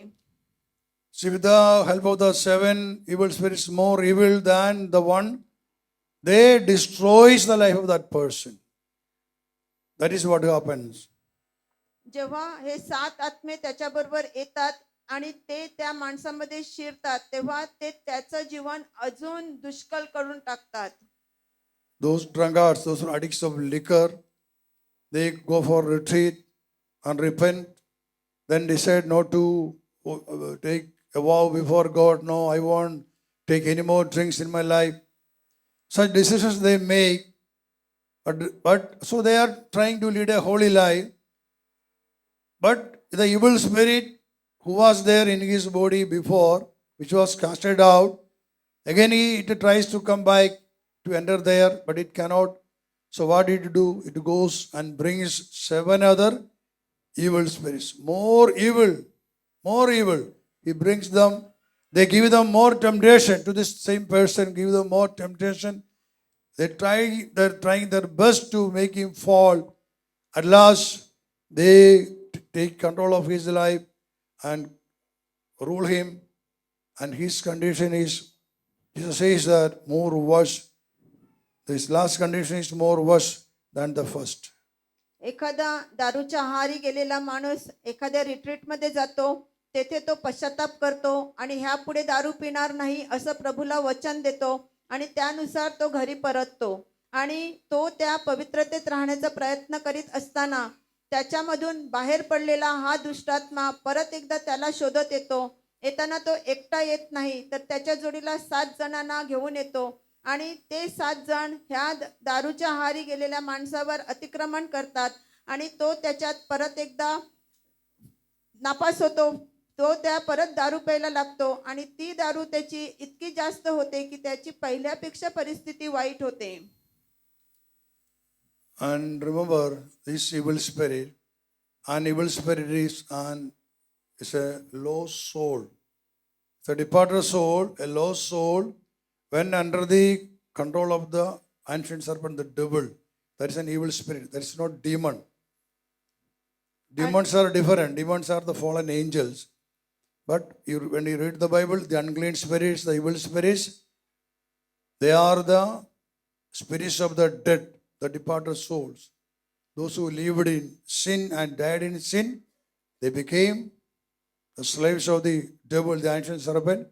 See, with the help of the 7 evil spirits, more evil than the one, they destroys the life of that person. That is what happens. जेव्हा हे 7 आत्मे त्याच्याबरोबर येतात आणि ते त्या माणसामध्ये शिरतात तेव्हा ते त्याचं जीवन अजून दुष्कर करून टाकतात. Those drunkards, those who are addicts of liquor, they go for retreat and repent, then decide not to take a vow before God. No, I won't take any more drinks in my life. Such decisions they make, but so they are trying to lead a holy life. But the evil spirit who was there in his body before, which was casted out, again it tries to come back to enter there, but it cannot. So what did it do? It goes and brings 7 other evil spirits, more evil, more evil. He brings them, they give them more temptation to this same person, give them more temptation. They're trying their best to make him fall. At last, they take control of his life and rule him. And his condition is, Jesus says that more worse. This last condition is more worse than the first. एखादा दारूच्या आहारी गेलेला माणूस एखाद्या रिट्रीटमध्ये जातो, तेथे तो पश्चाताप करतो आणि ह्यापुढे दारू पिणार नाही असं प्रभूला वचन देतो आणि त्यानुसार तो घरी परततो. आणि तो त्या पवित्रतेत राहण्याचा प्रयत्न करीत असताना त्याच्यामधून बाहेर पडलेला हा दुष्टात्मा परत एकदा त्याला शोधत येतो. येताना तो एकटा येत नाही, तर त्याच्या जोडीला 7 जणांना घेऊन येतो आणि ते 7 जण ह्या दारूच्या आहारी गेलेल्या माणसावर अतिक्रमण करतात आणि तो त्याच्यात परत एकदा नापास होतो. तो त्या परत दारू प्यायला लागतो आणि ती दारू त्याची इतकी जास्त होते की त्याची पहिल्यापेक्षा परिस्थिती वाईट होते. And remember, this evil spirit, an evil spirit is a lost soul. It's a departed soul, a lost soul, when under the control of the ancient serpent, the devil. That is an evil spirit. That is not demon. Demons are different. Demons are the fallen angels. But when you read the Bible, the unclean spirits, the evil spirits, they are the spirits of the dead, the departed souls. Those who lived in sin and died in sin, they became the slaves of the devil, the ancient serpent.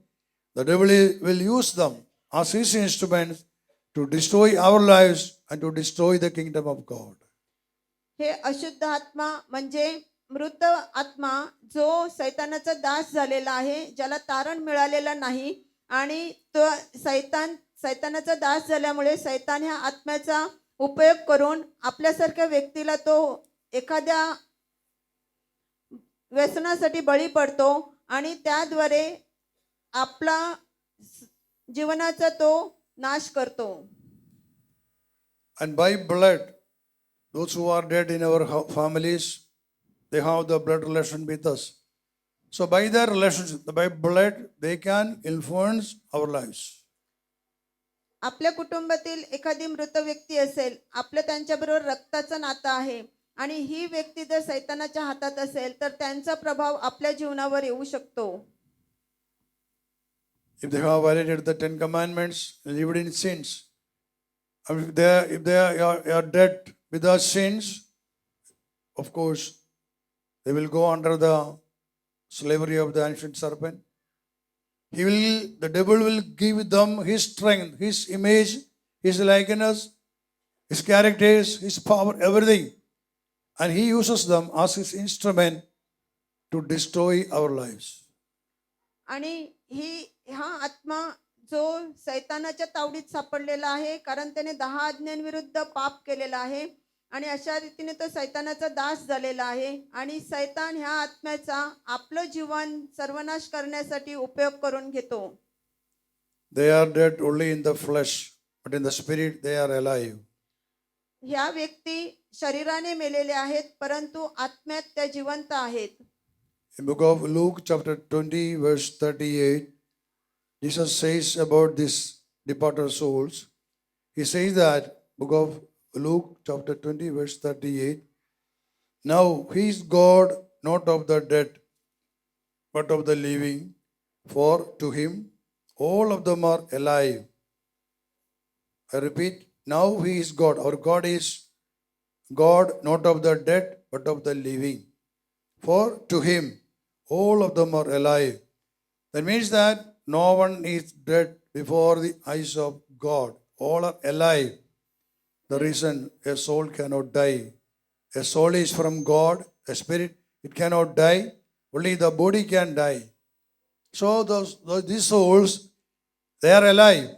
The devil will use them as his instruments to destroy our lives and to destroy the kingdom of God. हे अशुद्ध आत्मा म्हणजे मृत आत्मा जो सैतानाचा दास झालेला आहे, ज्याला तारण मिळालेला नाही आणि तो सैतानाचा दास झाल्यामुळे सैतान ह्या आत्म्याचा उपयोग करून आपल्यासारख्या व्यक्तीला तो एखाद्या व्यसनासाठी बळी पडतो आणि त्याद्वारे आपला जीवनाचा तो नाश करतो. And by blood, those who are dead in our families, they have the blood relation with us. So by their relationship, by blood, they can influence our lives. आपल्या कुटुंबातील एखादी मृत व्यक्ती असेल, आपलं त्यांच्याबरोबर रक्ताचं नातं आहे आणि ही व्यक्ती जर सैतानाच्या हातात असेल तर त्यांचा प्रभाव आपल्या जीवनावर येऊ शकतो. If they have violated the 10 Commandments, lived in sins, if they are dead without sins, of course, they will go under the slavery of the ancient serpent. The devil will give them his strength, his image, his likeness, his characters, his power, everything. And he uses them as his instrument to destroy our lives. आणि हा आत्मा जो सैतानाच्या तावडीत सापडलेला आहे, कारण त्याने 10 आज्ञांविरुद्ध पाप केलेला आहे आणि अशा रीतीने तो सैतानाचा दास झालेला आहे. आणि सैतान ह्या आत्म्याचा आपलं जीवन सर्वनाश करण्यासाठी उपयोग करून घेतो. They are dead only in the flesh, but in the spirit they are alive. ह्या व्यक्ती शरीराने मेलेले आहेत, परंतु आत्म्यात त्या जिवंत आहेत. In book of Luke chapter 20 verse 38, Jesus says about these departed souls. He says that, book of Luke chapter 20 verse 38, now he is God not of the dead, but of the living, for to him all of them are alive. I repeat, now he is God. Our God is God not of the dead, but of the living. For to him all of them are alive. That means that no one is dead before the eyes of God. All are alive. The reason a soul cannot die. A soul is from God, a spirit, it cannot die. Only the body can die. So these souls, they are alive.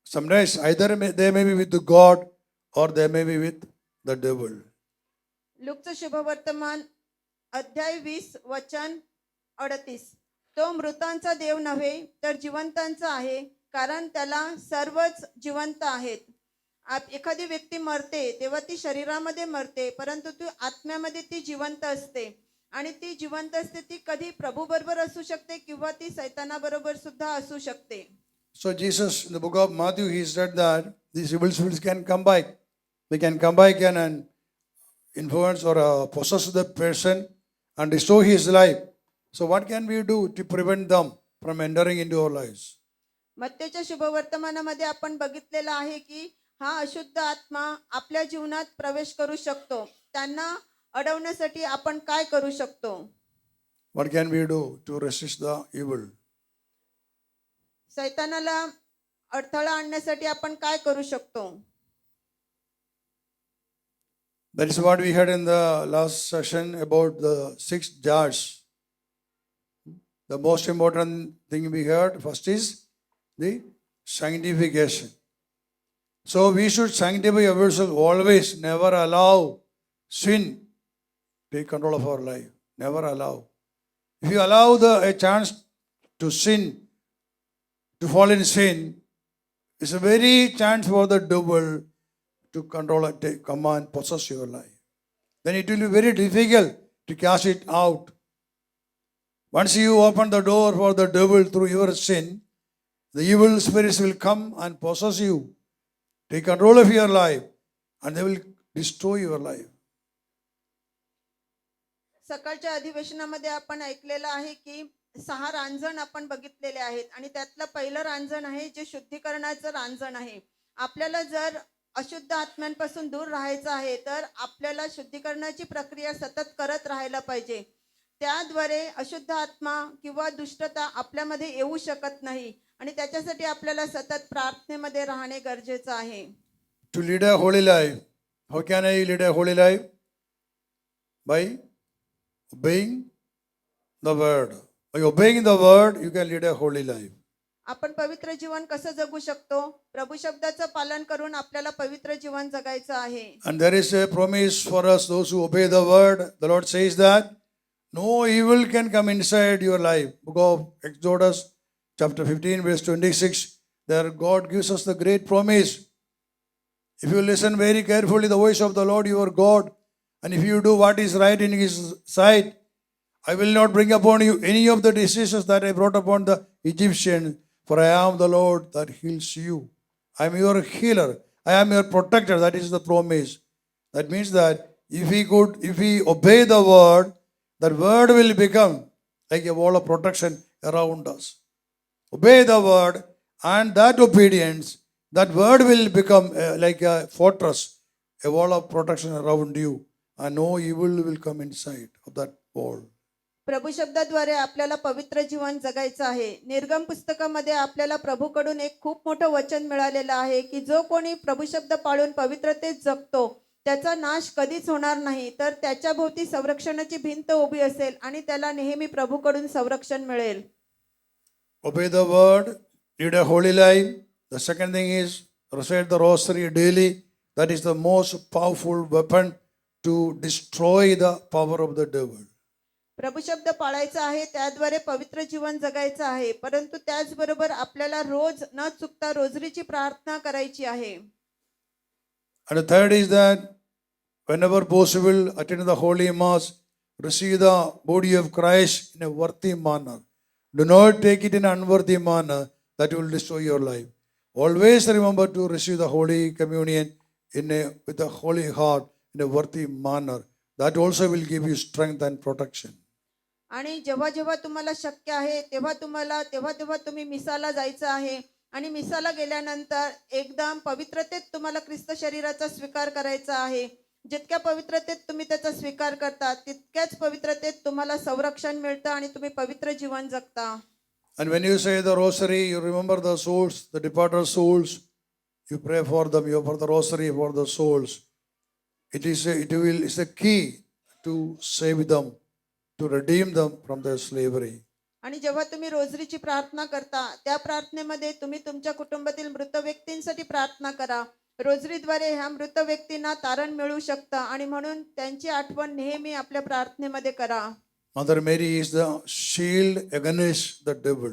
Sometimes either they may be with God or they may be with the devil. लूकचं शुभवर्तमान अध्याय 20 वचन 38. तो मृतांचा देव नव्हे तर जिवंतांचा आहे, कारण त्याला सर्वच जिवंत आहेत. एखादी व्यक्ती मरते तेव्हा ती शरीरामध्ये मरते, परंतु ती आत्म्यामध्ये ती जिवंत असते. आणि ती जिवंत असते ती कधी प्रभू बरोबर असू शकते किंवा ती सैतानाबरोबर सुद्धा असू शकते. So Jesus, in the book of Matthew, he said that these evil spirits can come back. They can come back and influence or possess the person and destroy his life. So what can we do to prevent them from entering into our lives? मत्तेच्या शुभवर्तमानामध्ये आपण बघितलेलं आहे की हा अशुद्ध आत्मा आपल्या जीवनात प्रवेश करू शकतो. त्यांना अडवण्यासाठी आपण काय करू शकतो? What can we do to resist the evil? सैतानाला अडथळा आणण्यासाठी आपण काय करू शकतो? That is what we heard in the last session about the 6 jars. The most important thing we heard first is the sanctification. So we should sanctify ourselves always, never allow sin to take control of our life. Never allow. If you allow a chance to sin, to fall in sin, it's a very chance for the devil to control and come and possess your life. Then it will be very difficult to cast it out. Once you open the door for the devil through your sin, the evil spirits will come and possess you, take control of your life, and they will destroy your life. सकाळच्या अधिवेशनामध्ये आपण ऐकलेलं आहे की 6 रांजण आपण बघितलेले आहेत आणि त्यातलं पहिलं रांजण आहे जे शुद्धीकरणाचं रांजण आहे. आपल्याला जर अशुद्ध आत्म्यांपासून दूर राहायचं आहे तर आपल्याला शुद्धीकरणाची प्रक्रिया सतत करत राहायला पाहिजे. त्याद्वारे अशुद्ध आत्मा किंवा दुष्टता आपल्यामध्ये येऊ शकत नाही आणि त्याच्यासाठी आपल्याला सतत प्रार्थनेमध्ये राहणे गरजेचं आहे. To lead a holy life, how can I lead a holy life? By obeying the word. By obeying the word, you can lead a holy life. आपण पवित्र जीवन कसं जगू शकतो? प्रभू शब्दाचं पालन करून आपल्याला पवित्र जीवन जगायचं आहे. And there is a promise for us, those who obey the word. The Lord says that No evil can come inside your life. Book of Exodus, chapter 15, verse 26. There God gives us the great promise. If you listen very carefully the voice of the Lord your God, and if you do what is right in His sight, I will not bring upon you any of the diseases that I brought upon the Egyptians, for I am the Lord that heals you. I am your healer. I am your protector. That is the promise. That means that if we obey the word, that word will become like a wall of protection around us. Obey the word, and that obedience, that word will become like a fortress, a wall of protection around you, and no evil will come inside of that wall. प्रभू शब्दाद्वारे आपल्याला पवित्र जीवन जगायचं आहे. निर्गम पुस्तकामध्ये आपल्याला प्रभूकडून एक खूप मोठं वचन मिळालेलं आहे की जो कोणी प्रभू शब्द पाळून पवित्रतेत जगतो त्याचा नाश कधीच होणार नाही, तर त्याच्या भोवती संरक्षणाची भिंत उभी असेल आणि त्याला नेहमी प्रभूकडून संरक्षण मिळेल. Obey the word, lead a holy life. The second thing is recite the rosary daily. That is the most powerful weapon to destroy the power of the devil. प्रभू शब्द पाळायचा आहे, त्याद्वारे पवित्र जीवन जगायचं आहे, परंतु त्याचबरोबर आपल्याला रोज न चुकता रोजरीची प्रार्थना करायची आहे. And the third is that whenever possible, attend the Holy Mass, receive the body of Christ in a worthy manner. Do not take it in an unworthy manner that will destroy your life. Always remember to receive the Holy Communion with a holy heart in a worthy manner. That also will give you strength and protection. आणि जेव्हा जेव्हा तुम्हाला शक्य आहे तेव्हा तुम्ही मिसाला जायचं आहे आणि मिसाला गेल्यानंतर एकदम पवित्रतेत तुम्हाला ख्रिस्त शरीराचा स्वीकार करायचा आहे. जितक्या पवित्रतेत तुम्ही त्याचा स्वीकार करता तितक्याच पवित्रतेत तुम्हाला संरक्षण मिळतं आणि तुम्ही पवित्र जीवन जगता. And when you say the rosary, you remember the souls, the departed souls. You pray for them. You offer the rosary for the souls. It's the key to save them, to redeem them from their slavery. आणि जेव्हा तुम्ही रोजरीची प्रार्थना करता त्या प्रार्थनेमध्ये तुम्ही तुमच्या कुटुंबातील मृत व्यक्तींसाठी प्रार्थना करा. रोजरीद्वारे ह्या मृत व्यक्तींना तारण मिळू शकतं आणि म्हणून त्यांची आठवण नेहमी आपल्या प्रार्थनेमध्ये करा. Mother Mary is the shield against the devil.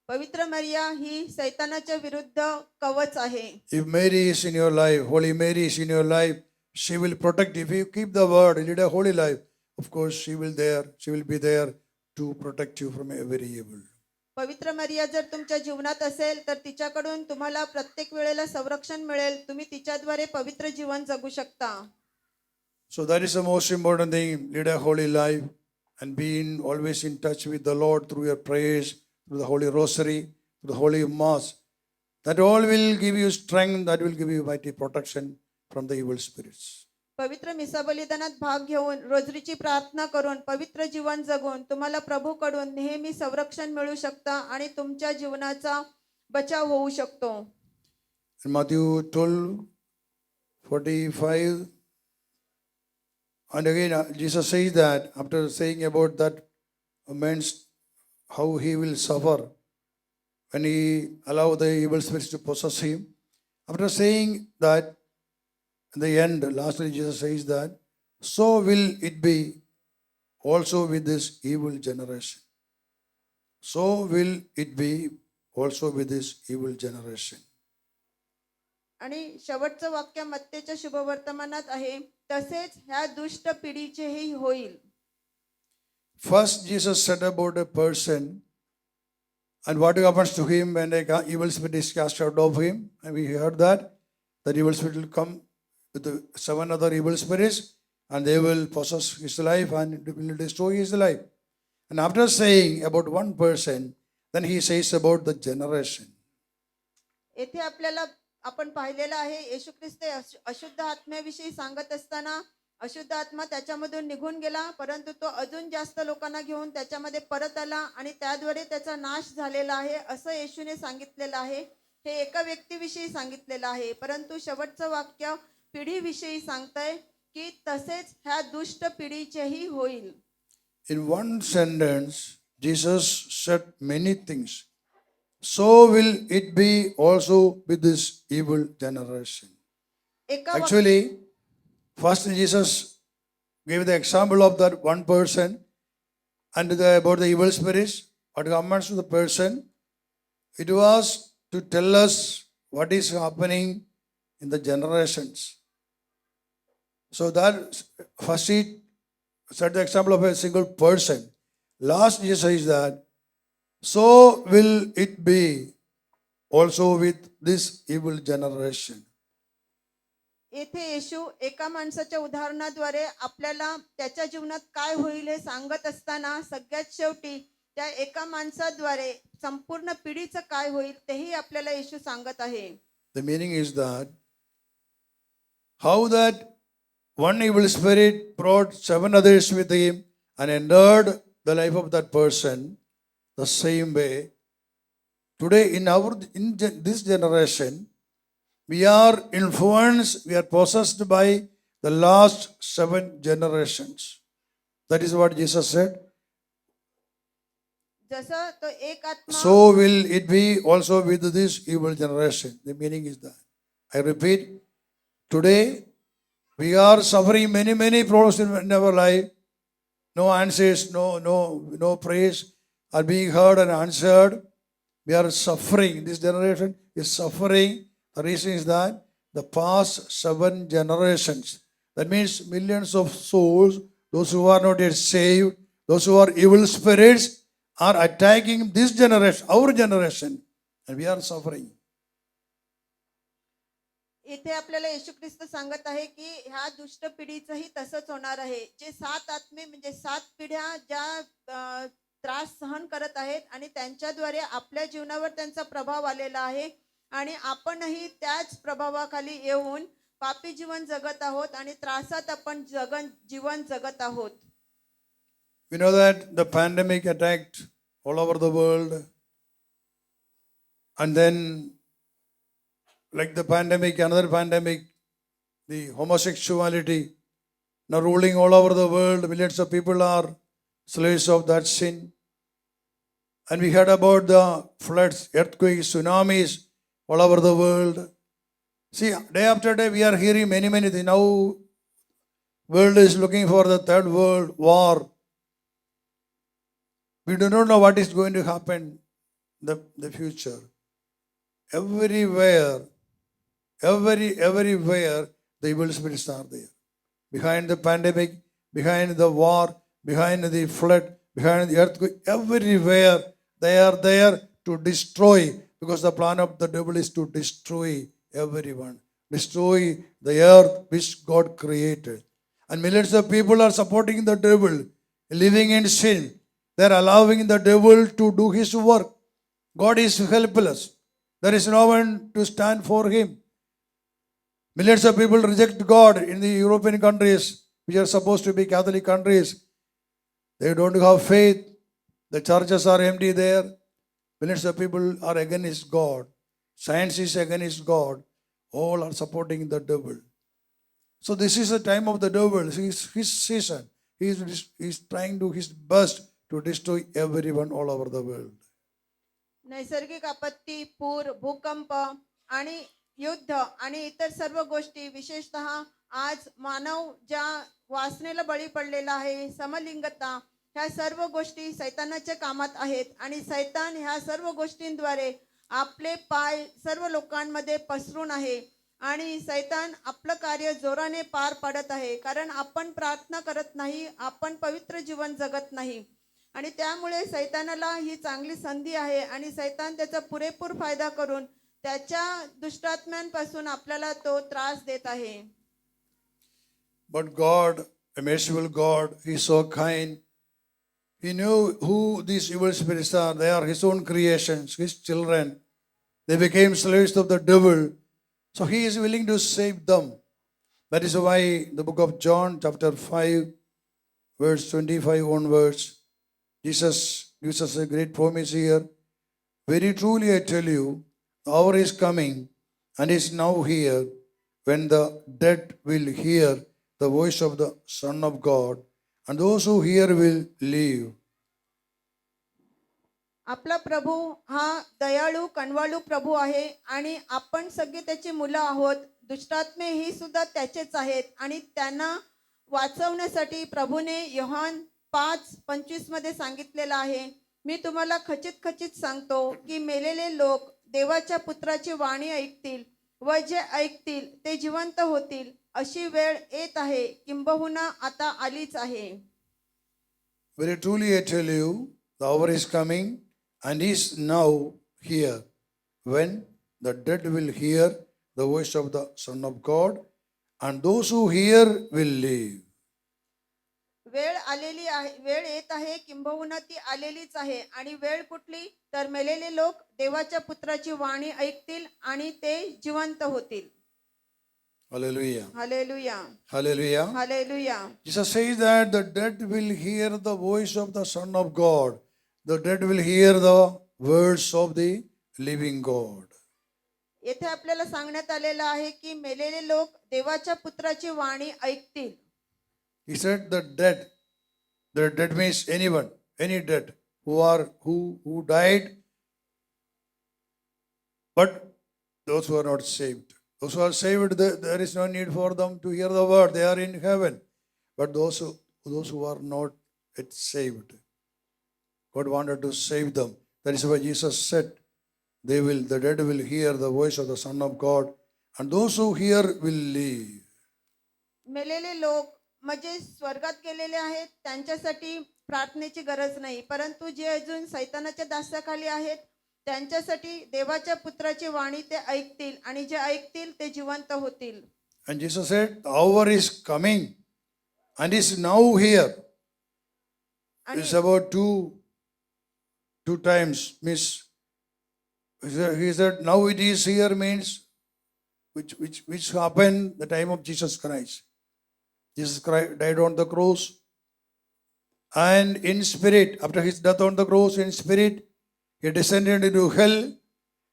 पवित्र मरिया ही सैतानाच्या विरुद्ध कवच आहे. If Mary is in your life, Holy Mary is in your life, she will protect you. If you keep the word, lead a holy life, of course she will be there to protect you from every evil. पवित्र मरिया जर तुमच्या जीवनात असेल तर तिच्याकडून तुम्हाला प्रत्येक वेळेला संरक्षण मिळेल. तुम्ही तिच्याद्वारे पवित्र जीवन जगू शकता. So that is the most important thing. Lead a holy life and always in touch with the Lord through your prayers, through the Holy Rosary, through the Holy Mass. That all will give you strength. That will give you mighty protection from the evil spirits. पवित्र मिसा बलिदानात भाग घेऊन रोजरीची प्रार्थना करून पवित्र जीवन जगून तुम्हाला प्रभूकडून नेहमी संरक्षण मिळू शकतं आणि तुमच्या जीवनाचा बचाव होऊ शकतो. In Matthew 12:45, and again Jesus says that after saying about that man's how he will suffer when he allow the evil spirits to possess him. After saying that, in the end, lastly Jesus says that, so will it be also with this evil generation. So will it be also with this evil generation. आणि शेवटचं वाक्य मत्तेच्या शुभवर्तमानात आहे, तसेच ह्या दुष्ट पिढीचेही होईल. First, Jesus said about a person and what happens to him when an evil spirit is cast out of him. And we heard that evil spirit will come with the 7 other evil spirits and they will possess his life and will destroy his life. And after saying about one person, then he says about the generation. येथे आपल्याला आपण पाहिलेलं आहे येशू ख्रिस्त अशुद्ध आत्म्याविषयी सांगत असताना अशुद्ध आत्मा त्याच्यामधून निघून गेला, परंतु तो अजून जास्त लोकांना घेऊन त्याच्यामध्ये परत आला आणि त्याद्वारे त्याचा नाश झालेला आहे असं येशूने सांगितलेलं आहे. हे एका व्यक्तीविषयी सांगितलेलं आहे, परंतु शेवटचं वाक्य पिढीविषयी सांगतंय की तसेच ह्या दुष्ट पिढीचेही होईल. In one sentence, Jesus said many things. So will it be also with this evil generation. Actually, first Jesus gave the example of that one person And about the evil spirits, what comes to the person, it was to tell us what is happening in the generations. So that first he set the example of a single person. Last Jesus says that, so will it be also with this evil generation. येथे येशू एका माणसाच्या उदाहरणाद्वारे आपल्याला त्याच्या जीवनात काय होईल हे सांगत असताना सगळ्यात शेवटी त्या एका माणसाद्वारे संपूर्ण पिढीचं काय होईल तेही आपल्याला येशू सांगत आहे. The meaning is that how that one evil spirit brought 7 others with him and entered the life of that person, the same way today in this generation we are influenced, we are possessed by the last 7 generations. That is what Jesus said. जसं तो एक आत्मा So will it be also with this evil generation. The meaning is that. I repeat, today we are suffering many problems in our life. No answers, no prayers are being heard and answered. We are suffering. This generation is suffering. The reason is that the past 7 generations, that means millions of souls, those who are not yet saved, those who are evil spirits, are attacking this generation, our generation, and we are suffering. इथे आपल्याला येशू ख्रिस्त सांगत आहे की ह्या दुष्ट पिढीचंही तसंच होणार आहे. जे 7 आत्मे म्हणजे 7 पिढ्या ज्या त्रास सहन करत आहेत आणि त्यांच्याद्वारे आपल्या जीवनावर त्यांचा प्रभाव आलेला आहे आणि आपणही त्याच प्रभावाखाली येऊन पापी जीवन जगत आहोत आणि त्रासात आपण जीवन जगत आहोत. We know that the pandemic attacked all over the world, and then like the pandemic, another pandemic, the homosexuality now ruling all over the world. Millions of people are slaves of that sin. And we heard about the floods, earthquakes, tsunamis all over the world. See, day after day we are hearing many things. Now world is looking for the third world war. We do not know what is going to happen in the future. Everywhere, the evil spirits are there. Behind the pandemic, behind the war, behind the flood, behind the earthquake, everywhere they are there to destroy, because the plan of the devil is to destroy everyone, destroy the earth which God created. And millions of people are supporting the devil, living in sin. They are allowing the devil to do his work. God is helpless. There is no one to stand for him. Millions of people reject God in the European countries, which are supposed to be Catholic countries. They don't have faith. The churches are empty there. Millions of people are against God. Science is against God. All are supporting the devil. So this is the time of the devil. His season. He is trying to his best to destroy everyone all over the world. नैसर्गिक आपत्ती, पूर, भूकंप आणि युद्ध आणि इतर सर्व गोष्टी, विशेषतः आज मानव ज्या वासनेला बळी पडलेला आहे, समलिंगता, ह्या सर्व गोष्टी सैतानाच्या कामात आहेत आणि सैतान ह्या सर्व गोष्टींद्वारे आपले पाय सर्व लोकांमध्ये पसरून आहे आणि सैतान आपलं कार्य जोराने पार पाडत आहे. कारण आपण प्रार्थना करत नाही, आपण पवित्र जीवन जगत नाही आणि त्यामुळे सैतानाला ही चांगली संधी आहे आणि सैतान त्याचा पुरेपूर फायदा करून त्याच्या दुष्टात्म्यांपासून आपल्याला तो त्रास देत आहे. But God, a merciful God, He is so kind. He knew who these evil spirits are. They are His own creations, His children. They became slaves of the devil. So He is willing to save them. That is why the book of John, chapter 5, verse 25 onwards, Jesus gives us a great promise here. Very truly I tell you, the hour is coming and is now here when the dead will hear the voice of the Son of God, and those who hear will live. आपला प्रभू हा दयाळू कणवाळू प्रभू आहे आणि आपण सगळे त्याची मुलं आहोत. दुष्टात्मे ही सुद्धा त्याचेच आहेत आणि त्यांना वाचवण्यासाठी प्रभूने योहान 5:25 मध्ये सांगितलेलं आहे, मी तुम्हाला खचित खचित सांगतो की मेलेले लोक देवाच्या पुत्राची वाणी ऐकतील व जे ऐकतील ते जिवंत होतील. अशी वेळ येत आहे, किंबहुना आता आलीच आहे. Very truly I tell you, the hour is coming and is now here, when the dead will hear the voice of the Son of God, and those who hear will live. वेळ आलेली आहे, वेळ येत आहे, किंबहुना ती आलेलीच आहे. आणि वेळ कुठली? तर मेलेले लोक देवाच्या पुत्राची वाणी ऐकतील आणि ते जिवंत होतील. Hallelujah. Hallelujah, Hallelujah. Hallelujah. Jesus says that the dead will hear the voice of the Son of God. The dead will hear the words of the living God. येथे आपल्याला सांगण्यात आलेलं आहे की मेलेले लोक देवाच्या पुत्राची वाणी ऐकतील. He said the dead. The dead means anyone, any dead who died, but those who are not saved. Those who are saved, there is no need for them to hear the word. They are in heaven. But those who are not yet saved, God wanted to save them. That is why Jesus said, the dead will hear the voice of the Son of God, and those who hear will live. मेलेले लोक म्हणजे स्वर्गात गेलेले आहेत, त्यांच्यासाठी प्रार्थनेची गरज नाही. परंतु जे अजून सैतानाच्या दास्याखाली आहेत, त्यांच्यासाठी देवाच्या पुत्राची वाणी ते ऐकतील आणि जे ऐकतील ते जिवंत होतील. And Jesus said, the hour is coming and is now here. आणि It's about two times. Means he said, now it is here means which happened the time of Jesus Christ. Jesus Christ died on the cross, and in spirit, after his death on the cross, in spirit, he descended into hell.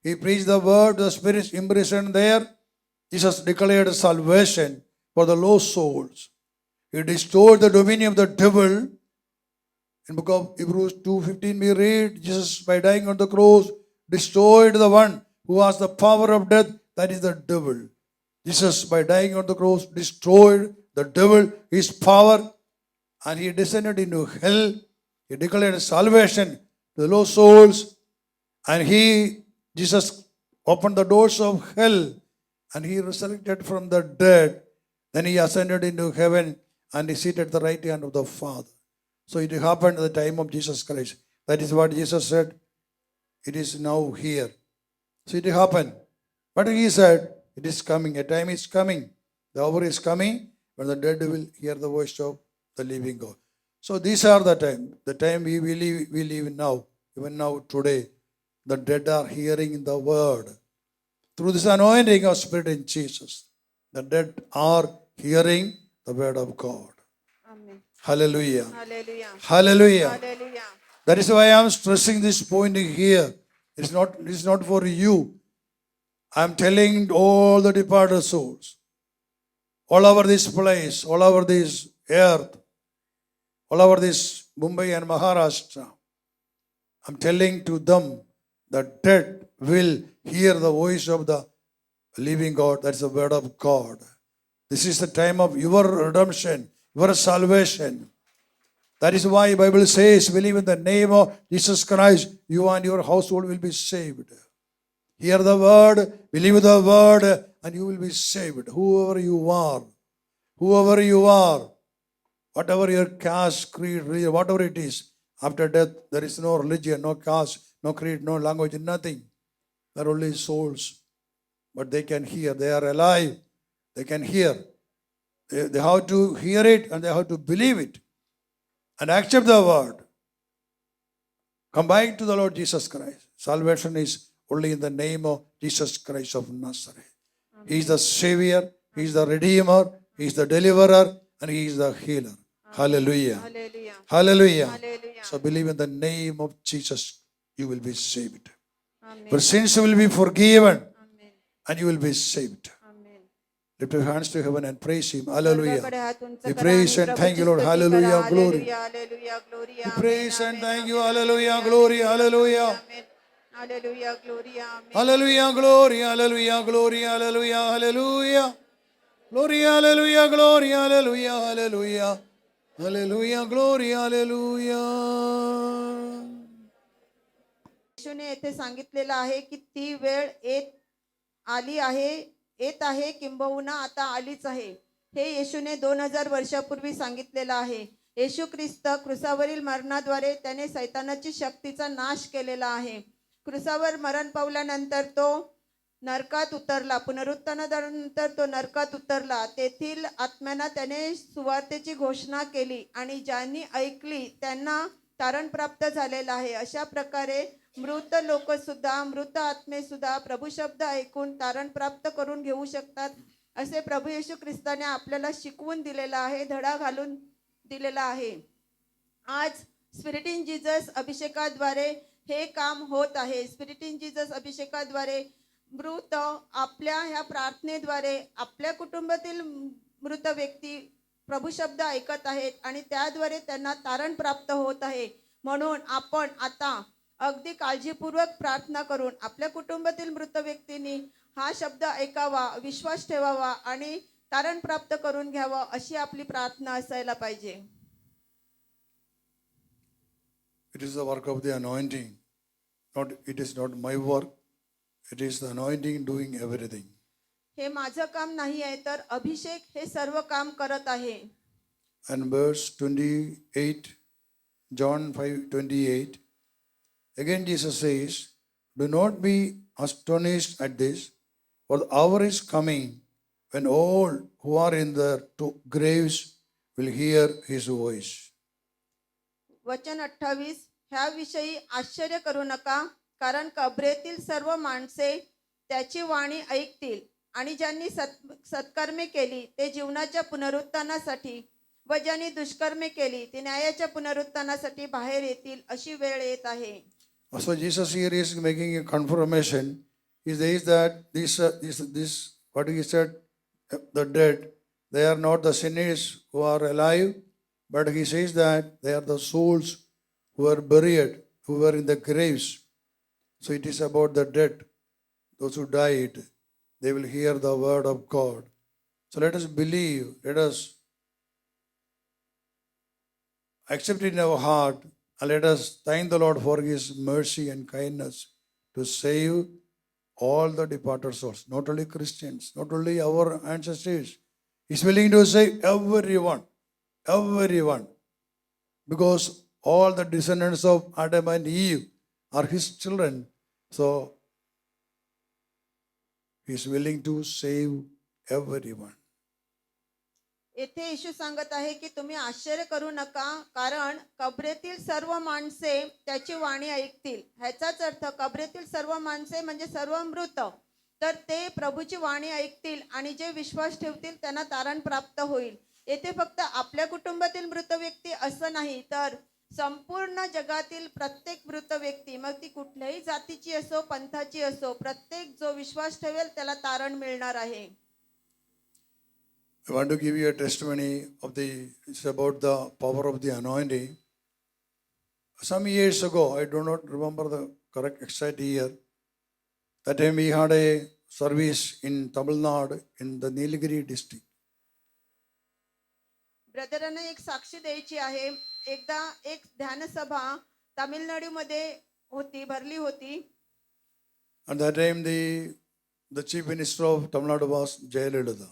He preached the word, the spirits imprisoned there. Jesus declared salvation for the lost souls. He destroyed the dominion of the devil. In book of Hebrews 2:15 we read, Jesus by dying on the cross destroyed the one who has the power of death, that is the devil. Jesus by dying on the cross destroyed the devil, his power, and he descended into hell. He declared salvation to the lost souls, and Jesus opened the doors of hell, and he resurrected from the dead. Then he ascended into heaven and is seated at the right hand of the Father. So it happened at the time of Jesus Christ. That is what Jesus said. It is now here. So it happened. But he said, it is coming. A time is coming. The hour is coming when the dead will hear the voice of the living God. So these are the time. The time we live now. Even now, today, the dead are hearing the word. Through this anointing of Spirit in Jesus, the dead are hearing the word of God. Amen. Hallelujah. Hallelujah, Hallelujah. Hallelujah. That is why I am stressing this point here. It's not for you. I am telling all the departed souls, all over this place, all over this earth, all over this Mumbai and Maharashtra. I'm telling to them, the dead will hear the voice of the living God. That's the word of God. This is the time of your redemption, your salvation. That is why the Bible says, believe in the name of Jesus Christ, you and your household will be saved. Hear the word, believe the word, and you will be saved. Whoever you are, whatever your caste, creed, religion, whatever it is, after death, there is no religion, no caste, no creed, no language, nothing. They are only souls. But they can hear, they are alive, they can hear. They have to hear it and they have to believe it and accept the word. Come back to the Lord Jesus Christ. Salvation is only in the name of Jesus Christ of Nazareth. He is the Savior, He is the Redeemer, He is the Deliverer, and He is the Healer. Hallelujah. Hallelujah, Hallelujah. Hallelujah. So believe in the name of Jesus, you will be saved. Amen, Your sins will be forgiven amen, and you will be saved. Amen. Lift your hands to heaven and praise Him. Hallelujah. स्वर्गाकडे हात उंच We करा praise आणि and thank you, प्रभूची Lord. स्तुती Hallelujah. करा. Glory. Hallelujah, hallelujah, gloria. We amen, praise and amen, thank you. Amen, Hallelujah. Amen, Glory. Amen, Hallelujah. Amen. Hallelujah, gloria. Amen. Hallelujah. Glory. Hallelujah. Glory. Hallelujah. Hallelujah. Glory. Hallelujah. Glory. Hallelujah. Hallelujah. Hallelujah, glory, hallelujah. येशूने येथे सांगितलेलं आहे की ती वेळ आली आहे, येत आहे, किंबहुना आता आलीच आहे. हे येशूने 2000 वर्षापूर्वी सांगितलेलं आहे. येशू ख्रिस्त क्रुसावरील मरणाद्वारे त्याने सैतानाची शक्तीचा नाश केलेला आहे. क्रुसावर मरण पावल्यानंतर तो नरकात उतरला. पुनरुत्थानानंतर तो नरकात उतरला. तेथील आत्म्यांना त्याने सुवार्तेची घोषणा केली आणि ज्यांनी ऐकली त्यांना तारण प्राप्त झालेलं आहे. अशा प्रकारे मृत लोक सुद्धा, मृत आत्मे सुद्धा प्रभू शब्द ऐकून तारण प्राप्त करून घेऊ शकतात, असे प्रभू येशू ख्रिस्ताने आपल्याला शिकवून दिलेला आहे, धडा घालून दिलेला आहे. आज स्पिरिट इन जीसस अभिषेकाद्वारे हे काम होत आहे. स्पिरिट इन जीसस अभिषेकाद्वारे मृत आपल्या ह्या प्रार्थनेद्वारे आपल्या कुटुंबातील मृत व्यक्ती प्रभू शब्द ऐकत आहेत आणि त्याद्वारे त्यांना तारण प्राप्त होत आहे. म्हणून आपण आता अगदी काळजीपूर्वक प्रार्थना करून आपल्या कुटुंबातील मृत व्यक्तींनी हा शब्द ऐकावा, विश्वास ठेवावा आणि तारण प्राप्त करून घ्यावं, अशी आपली प्रार्थना असायला पाहिजे. It is the work of the anointing. It is not my work. It is the anointing doing everything. हे माझं काम नाही आहे, तर अभिषेक हे सर्व काम करत आहे. And verse 28, John 5:28. Again Jesus says, do not be astonished at this, for the hour is coming when all who are in the graves will hear his voice. वचन 28, ह्याविषयी आश्चर्य करू नका, कारण कबरेतील सर्व माणसे त्याची वाणी ऐकतील आणि ज्यांनी सत्कर्मे केली ते जीवनाच्या पुनरुत्थानासाठी व ज्यांनी दुष्कर्मे केली ते न्यायाच्या पुनरुत्थानासाठी बाहेर येतील, अशी वेळ येत आहे. So Jesus here is making a confirmation. He says that this what he said, the dead, they are not the sinners who are alive, but he says that they are the souls who are buried, who were in the graves. So it is about the dead, those who died. They will hear the word of God. So let us believe, let us accept it in our heart, and let us thank the Lord for his mercy and kindness to save all the departed souls, not only Christians, not only our ancestors. He's willing to save everyone, everyone, because all the descendants of Adam and Eve are his children. So he's willing to save everyone. येथे येशू सांगत आहे की तुम्ही आश्चर्य करू नका, कारण कबरेतील सर्व माणसे त्याची वाणी ऐकतील. ह्याचाच अर्थ कबरेतील सर्व माणसे म्हणजे सर्व मृत, तर ते प्रभूची वाणी ऐकतील आणि जे विश्वास ठेवतील त्यांना तारण प्राप्त होईल. येथे फक्त आपल्या कुटुंबातील मृत व्यक्ती असं नाही, तर संपूर्ण जगातील प्रत्येक मृत व्यक्ती, मग ती कुठल्याही जातीची असो, पंथाची असो, प्रत्येक जो विश्वास ठेवेल त्याला तारण मिळणार आहे. I want to give you a testimony it's about the power of the anointing. Some years ago, I do not remember the correct exact year, that time we had a service in Tamil Nadu in the Nilgiri district. ब्रदरांना एक साक्षी द्यायची आहे. एकदा एक ध्यानसभा तामिळनाडूमध्ये भरली होती. And that time the chief minister of Tamil Nadu was Jayalalitha.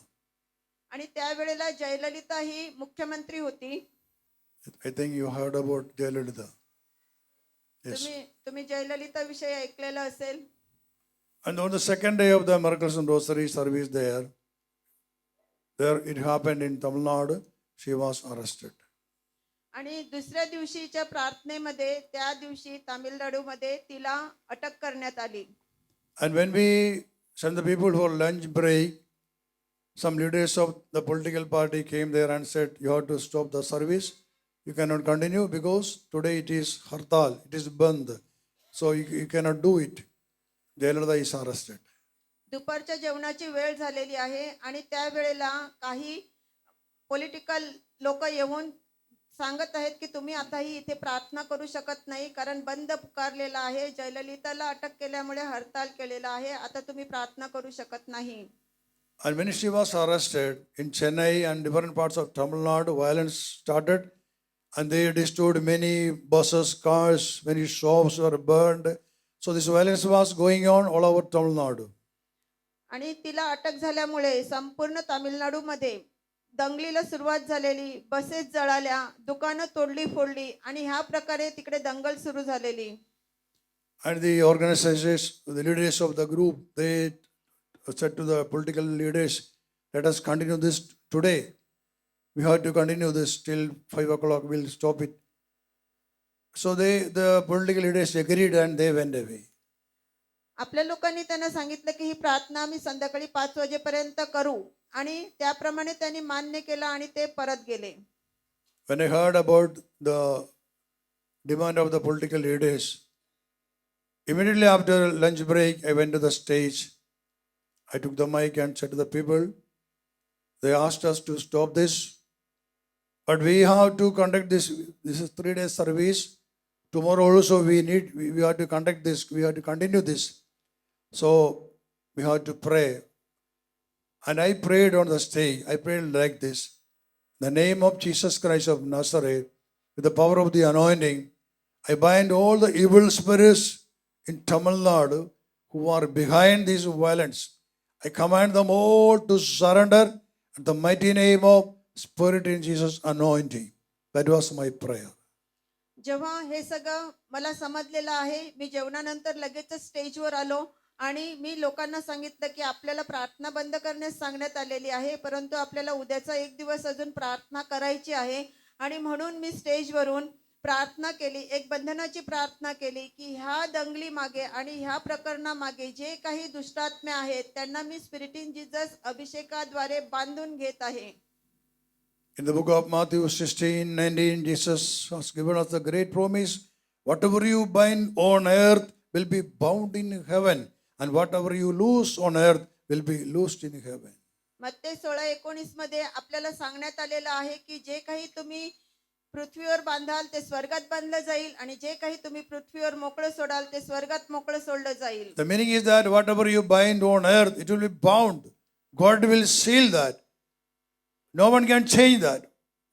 आणि त्यावेळेला जयललिता ही मुख्यमंत्री होती. I think you heard about Jayalalitha. Yes. तुम्ही जयललिता विषयी ऐकलेलं असेल. And on the second day of the Miracles and Rosary service there it happened in Tamil Nadu, she was arrested. आणि दुसऱ्या दिवशीच्या प्रार्थनेमध्ये त्या दिवशी तामिळनाडूमध्ये तिला अटक करण्यात आली. And when we sent the people for lunch break, some leaders of the political party came there and said, you have to stop the service. You cannot continue because today it is hartal, it is band. So you cannot do it. Jayalalitha is arrested. दुपारच्या जेवणाची वेळ झालेली आहे आणि त्यावेळेला काही political लोक येऊन सांगत आहेत की तुम्ही आताही इथे प्रार्थना करू शकत नाही, कारण बंद पुकारलेला आहे. जयललिताला अटक केल्यामुळे हरताल केलेला आहे, आता तुम्ही प्रार्थना करू शकत नाही. And when she was arrested in Chennai and different parts of Tamil Nadu, violence started and they destroyed many buses, cars, many shops were burned. So this violence was going on all over Tamil Nadu. आणि तिला अटक झाल्यामुळे संपूर्ण तामिळनाडूमध्ये दंगलीला सुरुवात झालेली, buses जळाल्या, दुकानं तोडली फोडली आणि ह्या प्रकारे तिकडे दंगल सुरू झालेली. And the organizers, the leaders of the group, they said to the political leaders, let us continue this today. We have to continue this till 5 o'clock, we'll stop it. So the political leaders agreed and they went away. आपल्या लोकांनी त्यांना सांगितलं की ही प्रार्थना आम्ही संध्याकाळी 5 वाजेपर्यंत करू आणि त्याप्रमाणे त्यांनी मान्य केलं आणि ते परत गेले. When I heard about the demand of the political leaders, immediately after lunch break, I went to the stage. I took the mic and said to the people, they asked us to stop this, but we have to conduct this. This is 3 days service. Tomorrow also we have to conduct this. We have to continue this. So we have to pray. And I prayed on the stage. I prayed like this. In the name of Jesus Christ of Nazareth, with the power of the anointing, I bind all the evil spirits in Tamil Nadu who are behind this violence. I command them all to surrender in the mighty name of Spirit in Jesus anointing. That was my prayer. जेव्हा हे सगळं मला समजलेलं आहे, मी जेवणानंतर लगेच स्टेजवर आलो आणि मी लोकांना सांगितलं की आपल्याला प्रार्थना बंद करण्यास सांगण्यात आलेली आहे, परंतु आपल्याला उद्याचा एक दिवस अजून प्रार्थना करायची आहे. आणि म्हणून मी स्टेजवरून प्रार्थना केली, एक बंधनाची प्रार्थना केली की ह्या दंगली मागे आणि ह्या प्रकरणामागे जे काही दुष्टात्मे आहेत त्यांना मी स्पिरिट इन जीसस अभिषेकाद्वारे बांधून घेत आहे. In the book of Matthew 16:19, Jesus has given us the great promise, whatever you bind on earth will be bound in heaven, and whatever you loose on earth will be loosed in heaven. मत्ते 16:19 मध्ये आपल्याला सांगण्यात आलेलं आहे की जे काही तुम्ही पृथ्वीवर बांधाल ते स्वर्गात बांधलं जाईल आणि जे काही तुम्ही पृथ्वीवर मोकळं सोडाल ते स्वर्गात मोकळं सोडलं जाईल. The meaning is that whatever you bind on earth, it will be bound. God will seal that. No one can change that.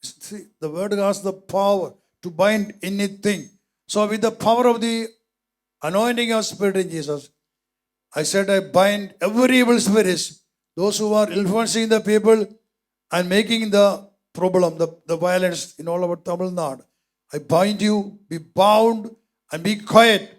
See, the word has the power to bind anything. So with the power of the anointing of Spirit in Jesus, I said I bind every evil spirits, those who are influencing the people and making the problem, the violence in all over Tamil Nadu. I bind you, be bound and be quiet.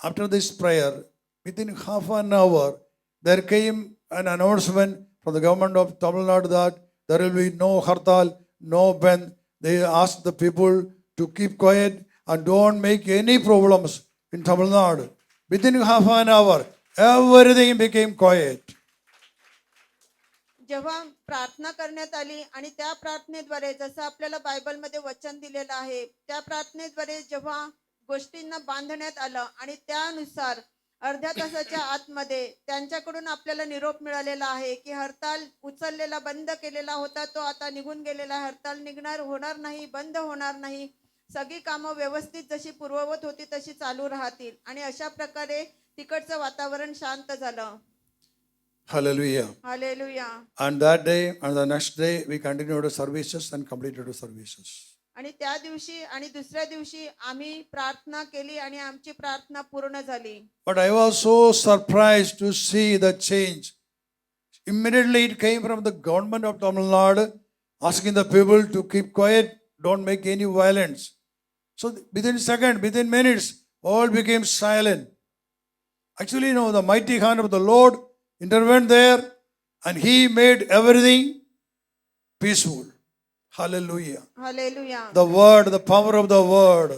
After this prayer, within half an hour, there came an announcement from the government of Tamil Nadu that there will be no hartal, no band. They asked the people to keep quiet and don't make any problems in Tamil Nadu. Within half an hour, everything became quiet. जेव्हा प्रार्थना करण्यात आली आणि त्या प्रार्थनेद्वारे जसं आपल्याला बायबलमध्ये वचन दिलेलं आहे त्या प्रार्थनेद्वारे जेव्हा गोष्टींना बांधण्यात आलं आणि त्यानुसार अर्ध्या तासाच्या आतमध्ये त्यांच्याकडून आपल्याला निरोप मिळालेला आहे की हरताल उचललेला बंद केलेला होता तो आता निघून गेलेला आहे. हरताल होणार नाही, बंद होणार नाही. सगळी कामं व्यवस्थित जशी पूर्ववत होती तशी चालू राहतील आणि अशा प्रकारे तिकडचं वातावरण शांत झालं. Hallelujah. Hallelujah. And that day and the next day, we continued the services and completed the services. आणि त्या दिवशी आणि दुसऱ्या दिवशी आम्ही प्रार्थना केली आणि आमची प्रार्थना पूर्ण झाली. But I was so surprised to see the change. Immediately it came from the government of Tamil Nadu asking the people to keep quiet, don't make any violence. So within minutes, all became silent. Actually, the mighty hand of the Lord intervened there and He made everything peaceful. Hallelujah. Hallelujah. The word, the power of the word.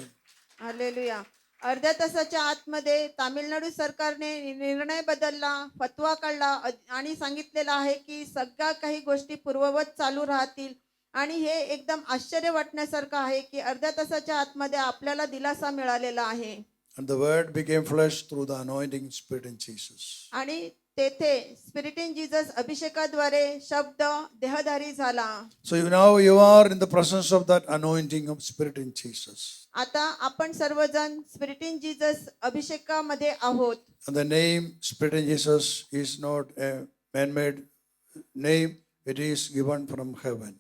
Hallelujah. अर्ध्या तासाच्या आतमध्ये तामिळनाडू सरकारने निर्णय बदलला, फतवा काढला आणि सांगितलेलं आहे की सगळ्या काही गोष्टी पूर्ववत चालू राहतील. आणि हे एकदम आश्चर्य वाटण्यासारखं आहे की अर्ध्या तासाच्या आतमध्ये आपल्याला दिलासा मिळालेला आहे. And the word became flesh through the anointing Spirit in Jesus. आणि तेथे स्पिरिट इन जीसस अभिषेकाद्वारे शब्द देहधारी झाला. So now you are in the presence of that anointing of Spirit in Jesus. आता आपण सर्वजण स्पिरिट इन जीसस अभिषेकामध्ये आहोत. And the name Spirit in Jesus is not a man-made name, it is given from heaven.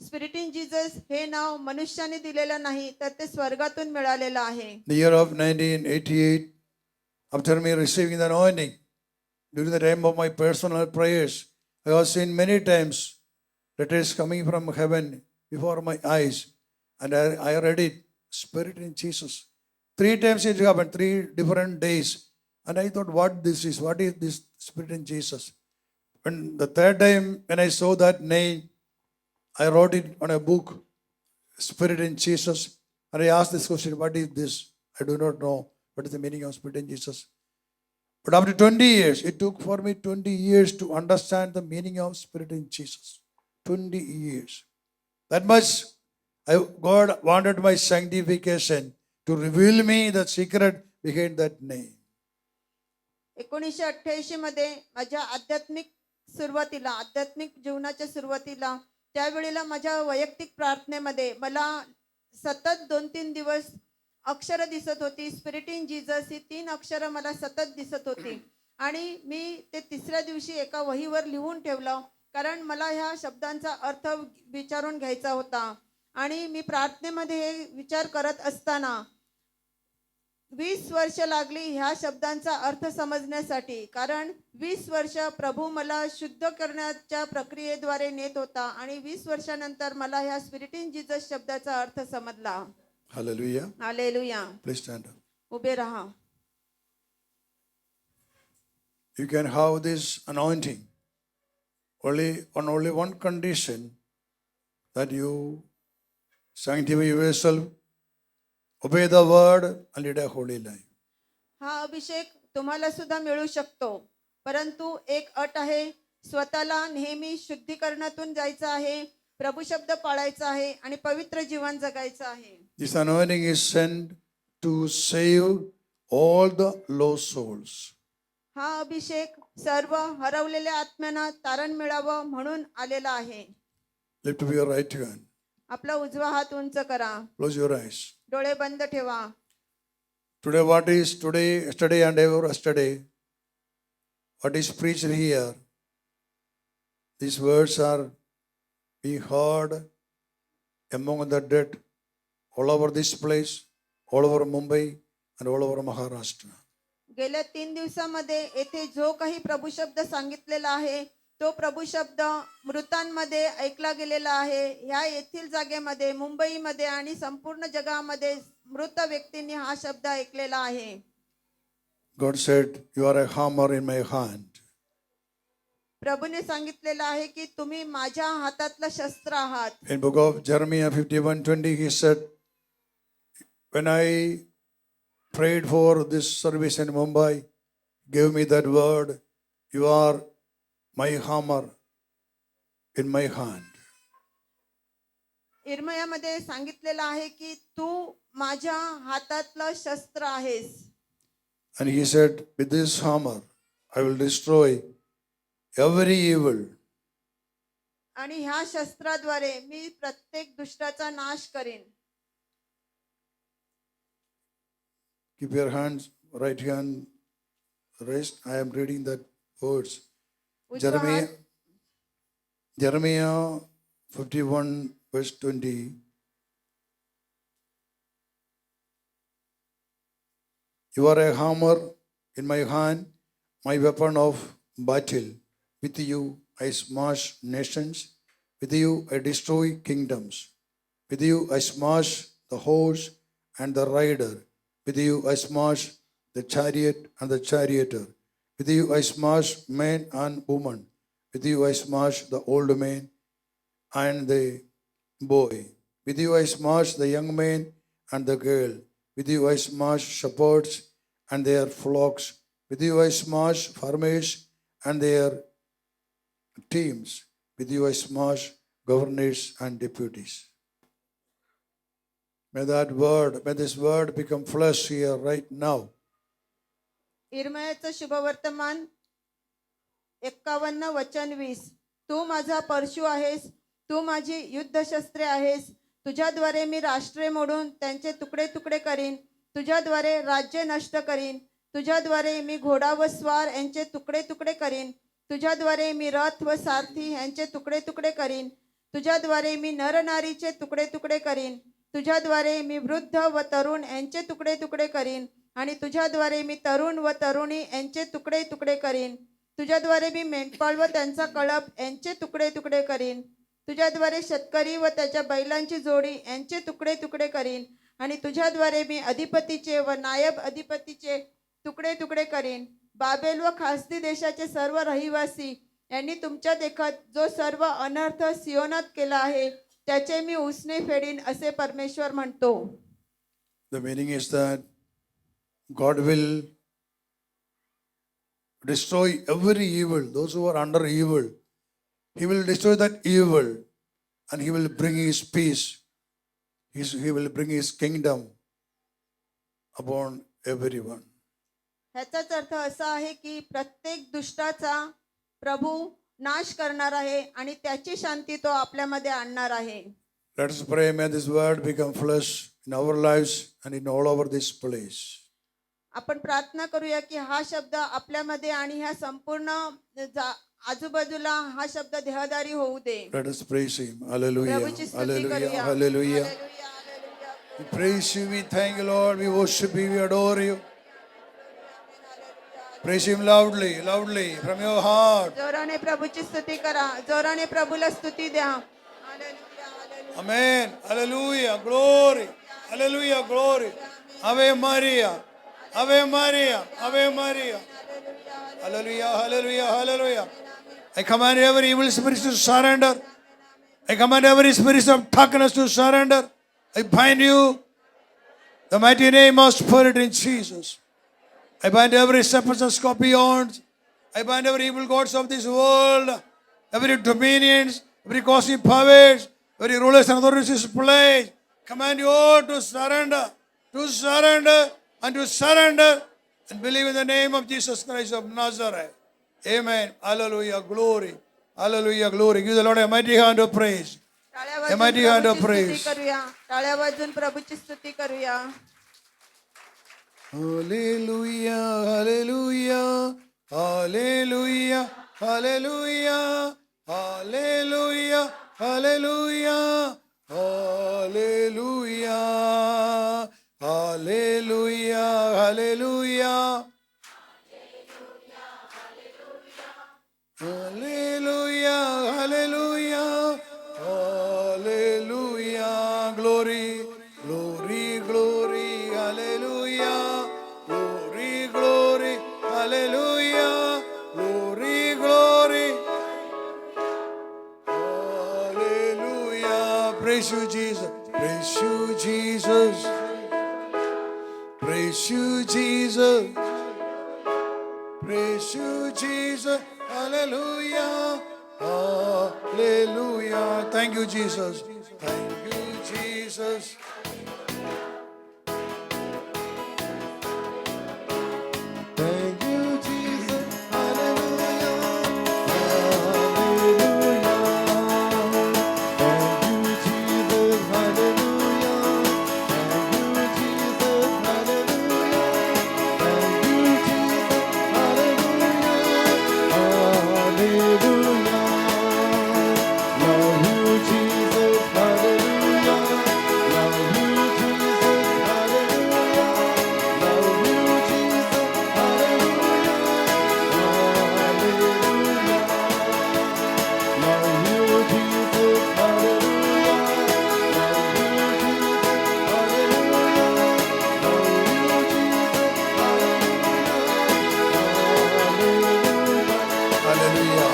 Spirit in Jesus हे नाव मनुष्याने दिलेलं नाही, तर ते स्वर्गातून मिळालेलं आहे. The year of 1988, after me receiving the anointing, during the time of my personal prayers, I have seen many times letters coming from heaven before my eyes, and I read it, Spirit in Jesus. 3 times it happened, 3 different days. And I thought, what this is? What is this Spirit in Jesus? When the third time, when I saw that name, I wrote it on a book, Spirit in Jesus. And I asked this question, what is this? I do not know. What is the meaning of Spirit in Jesus? But after 20 years, it took for me 20 years to understand the meaning of Spirit in Jesus. 20 years. That much God wanted my sanctification to reveal me the secret behind that name. 1988 मध्ये माझ्या आध्यात्मिक जीवनाच्या सुरुवातीला त्यावेळेला माझ्या वैयक्तिक प्रार्थनेमध्ये मला सतत 2-3 दिवस अक्षरं दिसत होती. स्पिरिट इन जीसस ही 3 अक्षरं मला सतत दिसत होती आणि मी ते तिसऱ्या दिवशी एका वहीवर लिहून ठेवलं, कारण मला ह्या शब्दांचा अर्थ विचारून घ्यायचा होता. आणि मी प्रार्थनेमध्ये हे विचार करत असताना 20 वर्ष लागली ह्या शब्दांचा अर्थ समजण्यासाठी, कारण 20 वर्ष प्रभू मला शुद्ध करण्याच्या प्रक्रियेद्वारे नेत होता आणि 20 वर्षानंतर मला ह्या स्पिरिट इन जीसस शब्दाचा अर्थ समजला. Hallelujah. Hallelujah. Please stand up. उभे राहा. You can have this anointing only one condition, that you sanctify yourself, obey the word, and lead a holy life. हा अभिषेक तुम्हाला सुद्धा मिळू शकतो, परंतु एक अट आहे, स्वतःला नेहमी शुद्धीकरणातून जायचं आहे, प्रभू शब्द पाळायचा आहे आणि पवित्र जीवन जगायचं आहे. This anointing is sent to save all the lost souls. हा अभिषेक सर्व हरवलेल्या आत्म्यांना तारण मिळावं म्हणून आलेला आहे. Lift up your right hand. आपला उजवा हात उंच करा, Close your eyes. डोळे बंद ठेवा. Today, what is today, yesterday, and ever yesterday, what is preached here, these words are being heard among the dead all over this place, all over Mumbai, and all over Maharashtra. गेल्या 3 दिवसामध्ये येथे जो काही प्रभू शब्द सांगितलेला आहे, तो प्रभू शब्द मृतांमध्ये ऐकला गेलेला आहे. ह्या येथील जागेमध्ये, मुंबईमध्ये आणि संपूर्ण जगामध्ये मृत व्यक्तींनी हा शब्द ऐकलेला आहे. God said, you are a hammer in my hand. प्रभूने सांगितलेलं आहे की तुम्ही माझ्या हातातलं शस्त्र आहात. In book of Jeremiah 51:20, he said, when I prayed for this service in Mumbai, gave me that word, you are my hammer in my hand. इर्मयामध्ये सांगितलेलं आहे की तू माझ्या हातातलं शस्त्र आहेस. And he said, with this hammer, I will destroy every evil. आणि ह्या शस्त्राद्वारे मी प्रत्येक दुष्टाचा नाश करेन. Keep your hands, right hand raised. I am reading that words. उजवा हात Jeremiah 51 verse 20. You are a hammer in my hand, my weapon of battle. With you I smash nations. With you I destroy kingdoms. With you I smash the horse and the rider. With you I smash the chariot and the charioteer. With you I smash man and woman. With you I smash the old man and the boy. With you I smash the young man and the girl. With you I smash shepherds and their flocks. With you I smash farmers and their teams. With you I smash governors and deputies. May this word become flesh here right now. इर्मयाचं शुभवर्तमान 51 वचन 20. तू माझा परशु आहेस, तू माझी युद्धशस्त्रे आहेस. तुझ्याद्वारे मी राष्ट्रे मोडून त्यांचे तुकडे तुकडे करीन. तुझ्याद्वारे राज्य नष्ट करीन. तुझ्याद्वारे मी घोडा व स्वार यांचे तुकडे तुकडे करीन. तुझ्याद्वारे मी रथ व सारथी यांचे तुकडे तुकडे करीन. तुझ्याद्वारे मी नरनारीचे तुकडे तुकडे करीन. तुझ्याद्वारे मी वृद्ध व तरुण यांचे तुकडे तुकडे करीन. आणि तुझ्याद्वारे मी तरुण व तरुणी यांचे तुकडे तुकडे करीन. तुझ्याद्वारे मी मेंढपाळ व त्यांचा कळप यांचे तुकडे तुकडे करीन. तुझ्याद्वारे शेतकरी व त्याच्या बैलांची जोडी यांचे तुकडे तुकडे करीन. आणि तुझ्याद्वारे मी अधिपतीचे व नायब अधिपतीचे तुकडे तुकडे करीन. बाबेल व खासदी देशाचे सर्व रहिवासी यांनी तुमच्या देखत जो सर्व अनर्थ सियोनात केला आहे त्याचे मी उसने फेडीन, असे परमेश्वर म्हणतो. The meaning is that God will destroy every evil, those who are under evil. He will destroy that evil and He will bring His peace. He will bring His kingdom upon everyone. ह्याचाच अर्थ असा आहे की प्रत्येक दुष्टाचा प्रभू नाश करणार आहे आणि त्याची शांती तो आपल्यामध्ये आणणार आहे. Let us pray, may this word become flesh in our lives and in all over this place. आपण प्रार्थना करूया की हा शब्द आपल्यामध्ये आणि ह्या संपूर्ण आजूबाजूला हा शब्द देहधारी होऊ दे. Let us praise Him. Hallelujah. प्रभूची स्तुती Hallelujah. करूया. Hallelujah. Hallelujah. We praise You. We thank You, Lord. We worship You. We adore You. Praise Him loudly, loudly from your heart. जोराने प्रभूची स्तुती करा. जोराने प्रभूला स्तुती द्या. Hallelujah. Hallelujah. Amen. Hallelujah. Glory. Hallelujah. Glory. Ave Maria. Ave Maria. Ave Maria. Hallelujah. Hallelujah. Hallelujah. I command every evil spirit to surrender. I command every spirit of darkness to surrender. I bind you. The mighty name of Spirit in Jesus. I bind every serpents and scorpions. I bind every evil gods of this world, every dominions, every cosmic powers, every rulers and authorities in this place. Command you all to surrender, and to surrender, and believe in the name of Jesus Christ of Nazareth. Amen. Hallelujah. Glory. Hallelujah. Glory. Give the Lord a mighty hand of praise. टाळ्या A mighty hand of वाजवून प्रभूची praise. स्तुती करूया. टाळ्या वाजवून प्रभूची स्तुती करूया. Hallelujah, hallelujah, hallelujah, hallelujah, hallelujah, hallelujah, hallelujah, hallelujah, hallelujah, hallelujah, hallelujah, hallelujah, glory, glory, glory, hallelujah, glory, glory, hallelujah, glory, glory, hallelujah. Praise You, Jesus. Praise You, Jesus. Praise You, Jesus. Praise You, Jesus. Hallelujah. Hallelujah. Thank You, Jesus. Thank You, Jesus. Thank You, Jesus. Hallelujah. Hallelujah. Thank You, Jesus. Hallelujah. Thank You, Jesus. Hallelujah. Thank You, Jesus. Hallelujah. Hallelujah. Love You, Jesus. Hallelujah. Love You, Jesus. Hallelujah. Love You, Jesus. Hallelujah. Hallelujah. Love You, Jesus. Hallelujah. Love You, Jesus. Hallelujah. Love You, Jesus. Hallelujah. Hallelujah.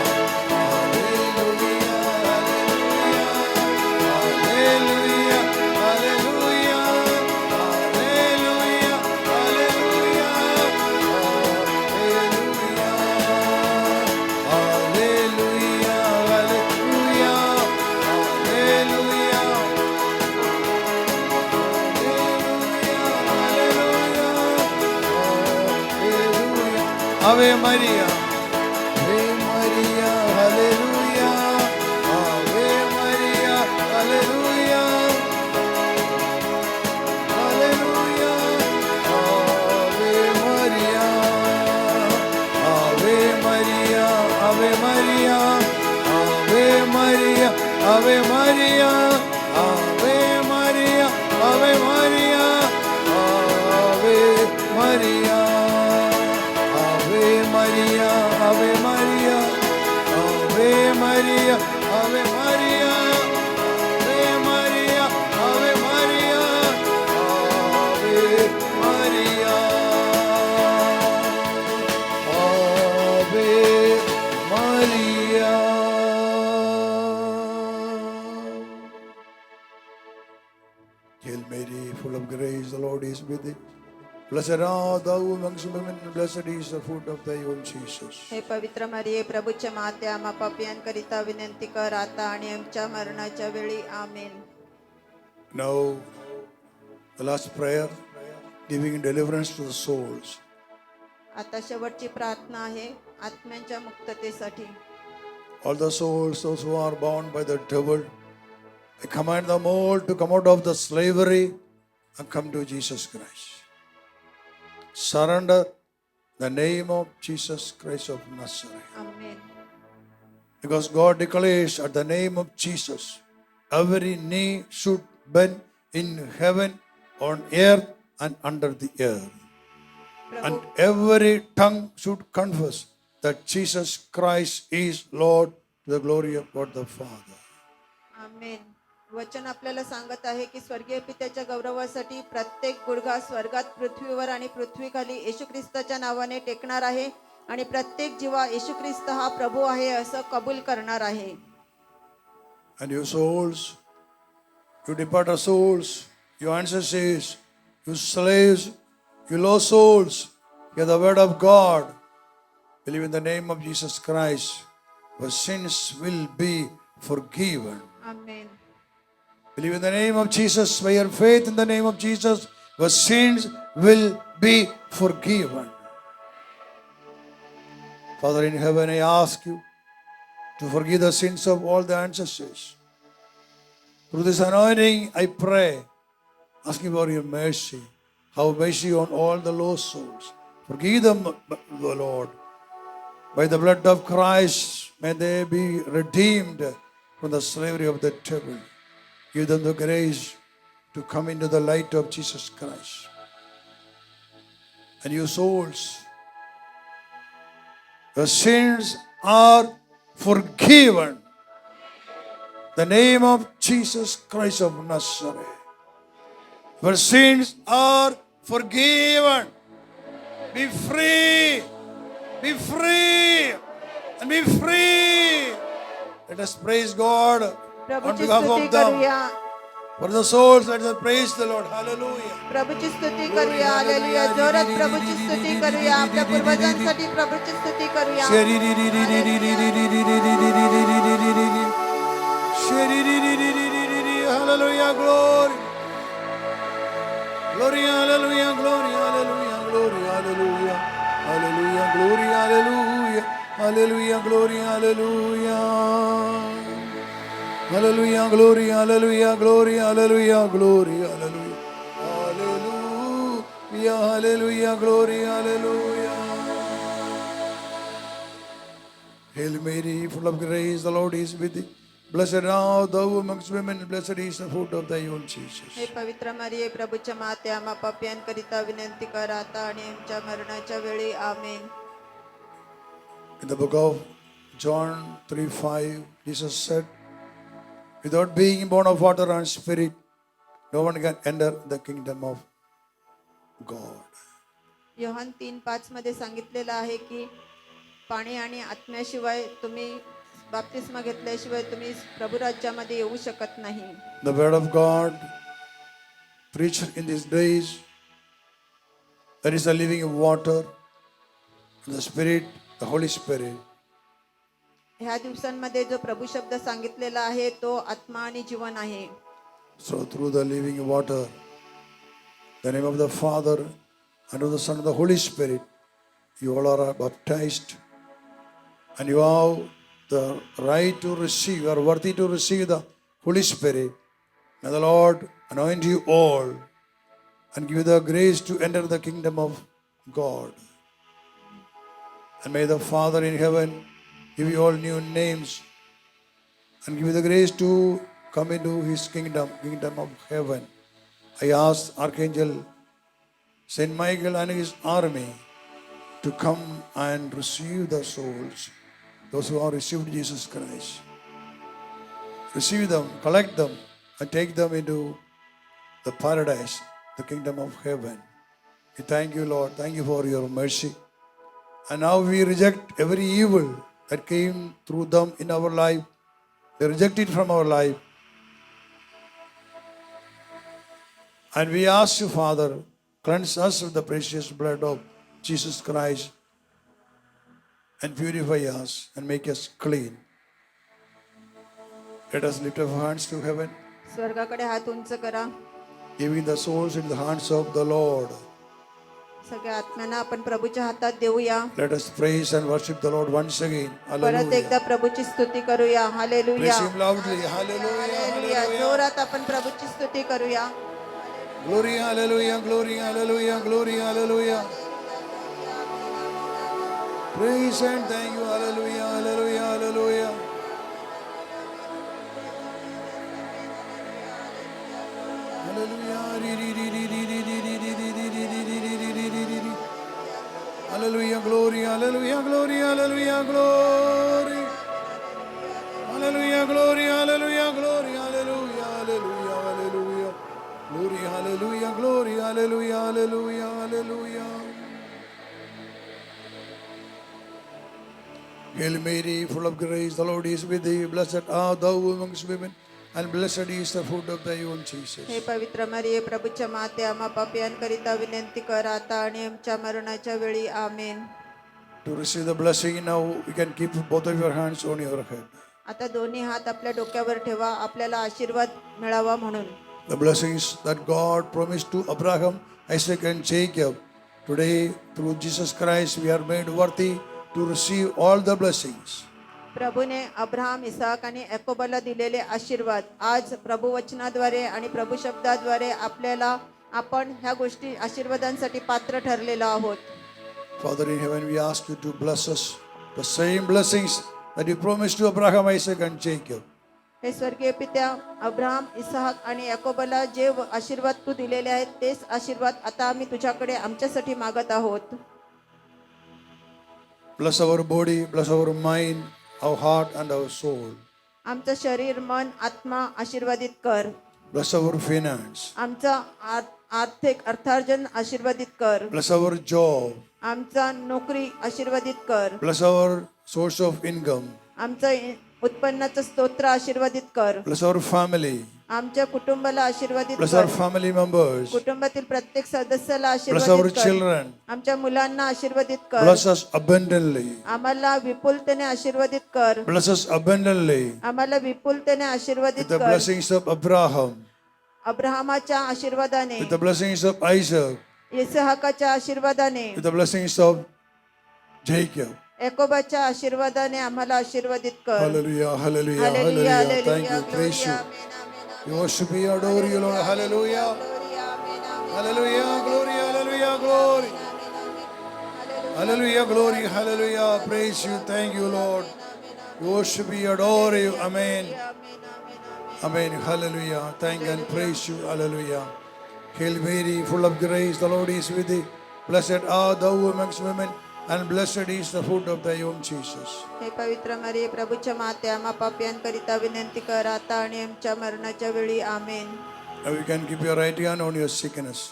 Ave Maria. Ave Maria, hallelujah. Ave Maria, hallelujah. Hallelujah. Ave Maria. Ave Maria, Ave Maria. Ave Maria, Ave Maria. Hail Mary, full of grace, the Lord is with thee. Blessed art thou amongst women, and blessed is the fruit of thy womb, Jesus. हे पवित्र मरिये प्रभूच्या माते आम्हा पापियांकरिता विनंती कर आता आणि आमच्या मरणाच्या वेळी आमेन. Now, the last prayer, giving deliverance to the souls. आता शेवटची प्रार्थना आहे आत्म्यांच्या मुक्ततेसाठी. All the souls, those who are bound by the devil, I command them all to come out of the slavery and come to Jesus Christ. Surrender the name of Jesus Christ of Nazareth. Amen. Because God declares at the name of Jesus, every knee should bend in heaven, on earth, and under the earth. And every tongue should confess that Jesus Christ is Lord to the glory of God the Father. आमेन. वचन आपल्याला सांगत आहे की स्वर्गीय पित्याच्या गौरवासाठी प्रत्येक गुडघा स्वर्गात पृथ्वीवर आणि पृथ्वीखाली येशू ख्रिस्ताच्या नावाने टेकणार आहे आणि प्रत्येक जीवा येशू ख्रिस्त हा प्रभू आहे असं कबूल करणार आहे. And you souls, you departed souls, you ancestors, you slaves, you lost souls, hear the word of God. Believe in the name of Jesus Christ, your sins will be forgiven. Amen. Believe in the name of Jesus, by your faith in the name of Jesus, your sins will be forgiven. Father in heaven, I ask you to forgive the sins of all the ancestors. Through this anointing, I pray, asking for your mercy. Have mercy on all the lost souls. Forgive them, the Lord. By the blood of Christ, may they be redeemed from the slavery of the devil. Give them the grace to come into the light of Jesus Christ. And you souls, your sins are forgiven. The name of Jesus Christ of Nazareth. Your sins are forgiven. Be free. Be free. And be free. Let us praise God on प्रभूची behalf स्तुती of them. करूया. For the souls, let us praise the Lord. Hallelujah. प्रभूची स्तुती करूया. Hallelujah. जोरात प्रभूची स्तुती करूया. आपल्या पूर्वजांसाठी प्रभूची स्तुती करूया. Hallelujah, glory. Glory, hallelujah, glory, hallelujah, glory, hallelujah. Hallelujah, glory, hallelujah. Hallelujah, glory, hallelujah. Hallelujah, glory, hallelujah, glory, hallelujah, glory, hallelujah. Hallelujah, hallelujah, glory, hallelujah. Hail Mary, full of grace, the Lord is with thee. Blessed art thou amongst women, blessed is the fruit of thy womb, Jesus. हे पवित्र मरिये प्रभूच्या माते आम्हा पापियांकरिता विनंती कर आता आणि आमच्या मरणाच्या वेळी आमेन. In the book of John 3:5, Jesus said, without being born of water and spirit, no one can enter the kingdom of God. Yohan 3:5 मध्ये सांगितलेलं आहे की पाणी आणि आत्म्याशिवाय तुम्ही बाप्तिस्मा घेतल्याशिवाय तुम्ही प्रभू राज्यामध्ये येऊ शकत नाही. The word of God preached in these days, there is a living water, and the Spirit, the Holy Spirit. ह्या दिवसांमध्ये जो प्रभू शब्द सांगितलेला आहे तो आत्मा आणि जीवन आहे. So through the living water, the name of the Father and of the Son and the Holy Spirit, you all are baptized, and you have the right to receive, you are worthy to receive the Holy Spirit. May the Lord anoint you all and give you the grace to enter the kingdom of God. And may the Father in heaven give you all new names and give you the grace to come into his kingdom of heaven. I ask Archangel Saint Michael and his army to come and receive the souls, those who have received Jesus Christ. Receive them, collect them, and take them into the paradise, the kingdom of heaven. We thank you, Lord. Thank you for your mercy. And now we reject every evil that came through them in our life. They reject it from our life. And we ask you, Father, cleanse us with the precious blood of Jesus Christ and purify us and make us clean. Let us lift our hands to heaven, स्वर्गाकडे हात उंच करा. giving the souls in the hands of the Lord. सगळ्या आत्म्यांना आपण प्रभूच्या हातात देऊया. Let us praise and worship the Lord once again. परत Hallelujah. एकदा प्रभूची स्तुती करूया. Hallelujah. Praise Him loudly. Hallelujah. Hallelujah. Hallelujah. जोरात आपण प्रभूची स्तुती करूया. Glory, hallelujah, glory, hallelujah, glory, hallelujah. Praise and thank you, hallelujah, hallelujah, hallelujah. Hallelujah. Hallelujah, glory, hallelujah, glory, hallelujah, glory. Hallelujah, glory, hallelujah, glory, hallelujah, hallelujah, hallelujah. Glory, hallelujah, glory, hallelujah, hallelujah, hallelujah. Hail Mary, full of grace, the Lord is with thee. Blessed art thou amongst women, and blessed is the fruit of thy womb, Jesus. हे पवित्र मरिये प्रभूच्या माते आम्हा पापियांकरिता विनंती कर आता आणि आमच्या मरणाच्या वेळी आमेन. To receive the blessing now, you can keep both of your hands on your head. आता दोन्ही हात आपल्या डोक्यावर ठेवा आपल्याला आशीर्वाद मिळावा म्हणून. The blessings that God promised to Abraham, Isaac, and Jacob. Today, through Jesus Christ, we are made worthy to receive all the blessings. प्रभूने अब्राहम इसाक आणि याकोबाला दिलेले आशीर्वाद आज प्रभू वचनाद्वारे आणि प्रभू शब्दाद्वारे आपल्याला आपण ह्या गोष्टी आशीर्वादांसाठी पात्र ठरलेलो आहोत. Father in heaven, we ask you to bless us the same blessings that you promised to Abraham, Isaac, and Jacob. हे स्वर्गीय पित्या अब्राहम इसाक आणि याकोबाला जे आशीर्वाद तू दिलेले आहेत तेच आशीर्वाद आता आम्ही तुझ्याकडे आमच्यासाठी मागत आहोत. Bless our body, bless our mind, our heart, and our soul. आमचं शरीर मन आत्मा आशीर्वादित कर. Bless our finance. आमचा आर्थिक अर्थार्जन आशीर्वादित कर. Bless our job. आमचा नोकरी आशीर्वादित कर. Bless our source of income. आमचं उत्पन्नाचं स्तोत्र आशीर्वादित कर. Bless our family. आमच्या कुटुंबाला आशीर्वादित Bless कर. our family members. कुटुंबातील प्रत्येक सदस्याला Bless our आशीर्वादित कर. children. आमच्या मुलांना आशीर्वादित कर. Bless us abundantly. आम्हाला विपुलतेने आशीर्वादित कर. Bless us abundantly आम्हाला विपुलतेने with आशीर्वादित the कर. blessings of Abraham, अब्राहमाच्या आशीर्वादाने, with the blessings of Isaac, इसहाकाच्या आशीर्वादाने, with the blessings of Jacob. याकोबाच्या आशीर्वादाने आम्हाला आशीर्वादित कर. Hallelujah, hallelujah, hallelujah, hallelujah. Thank hallelujah, you, praise glory, you. Amen, amen, We worship you, adore you, Lord. Hallelujah, glory, amen, amen, hallelujah, glory, hallelujah, glory. Hallelujah, Hallelujah, glory, hallelujah. Praise you, thank you, Lord. We worship you, adore you. Amen. Amen. Hallelujah. Thank and praise you. Hallelujah. Hail Mary, full of grace, the Lord is with thee. Blessed art thou amongst women, and blessed is the fruit of thy womb, Jesus. हे पवित्र मरिये प्रभूच्या माते आम्हा पापियांकरिता विनंती कर आता आणि आमच्या मरणाच्या वेळी आमेन. Now you can keep your right hand on your sickness.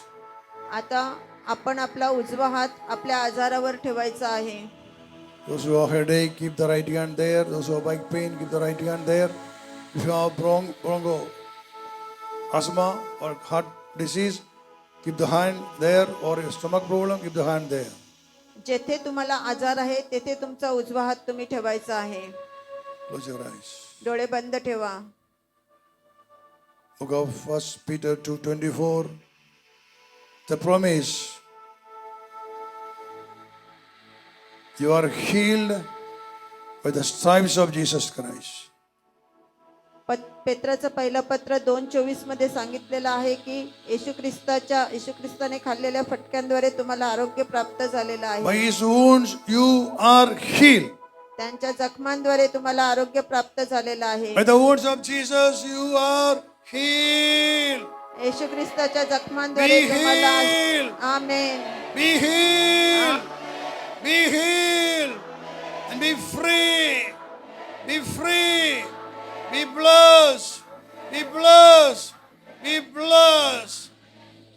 आता आपण आपला उजवा हात आपल्या आजारावर ठेवायचा आहे. Those who have headache, keep the right hand there. Those who have back pain, keep the right hand there. If you have broncho, asthma or heart disease, keep the hand there. Or your stomach problem, keep the hand there. जेथे तुम्हाला आजार आहे तेथे तुमचा उजवा हात तुम्ही ठेवायचा आहे. Close your eyes. डोळे बंद ठेवा. Book of 1 Peter 2:24. The promise. You are healed by the stripes of Jesus Christ. पेत्राचं पहिलं पत्र 2:24 मध्ये सांगितलेलं आहे की येशू ख्रिस्ताने खाल्लेल्या फटक्यांद्वारे तुम्हाला आरोग्य प्राप्त झालेलं By आहे. his wounds you are healed. त्यांच्या जखमांद्वारे तुम्हाला आरोग्य प्राप्त झालेलं आहे. By the wounds of Jesus you are healed. Yeshu ख्रिस्ताच्या जखमांद्वारे Be तुम्हाला healed. Amen. Be healed. Be healed. And be free. Be free. Be blessed. Be blessed. Be blessed.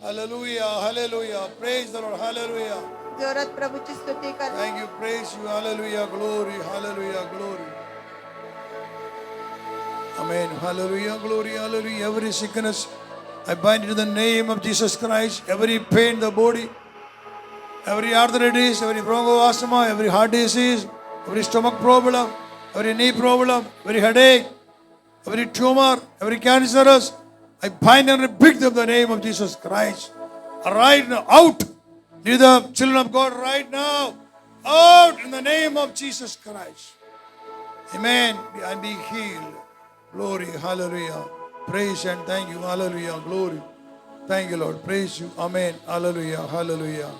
Hallelujah. Hallelujah. Praise the Lord. Hallelujah. जोरात प्रभूची स्तुती कर. Thank you. Praise you. Hallelujah. Glory. Hallelujah. Glory. Amen. Hallelujah. Glory. Hallelujah. Every sickness I bind it in the name of Jesus Christ. Every pain in the body, every arthritis, every bronchoasthma, every heart disease, every stomach problem, every knee problem, every headache, every tumor, every cancerous, I bind and rebuke them in the name of Jesus Christ. Right now, out. Leave the children of God right now. Out in the name of Jesus Christ. Amen. And be healed. Glory. Hallelujah. Praise and thank you. Hallelujah. Glory. Thank you, Lord. Praise you. Amen. Hallelujah. Hallelujah.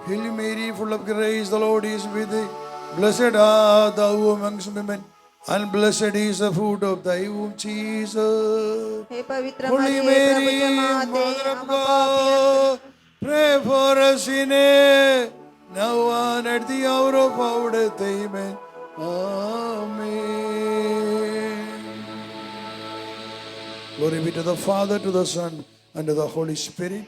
Hail Mary, full of grace, the Lord is with thee. Blessed art thou amongst women, and blessed is the fruit of thy womb, Jesus. हे पवित्र Holy मारिये, प्रभुच्या Mary, माते, Mother of आम्हा पापियांसाठी God, pray for us sinners, now and at the hour of our death. Amen. Amen. Glory be to the Father, to the Son, and to the Holy Spirit.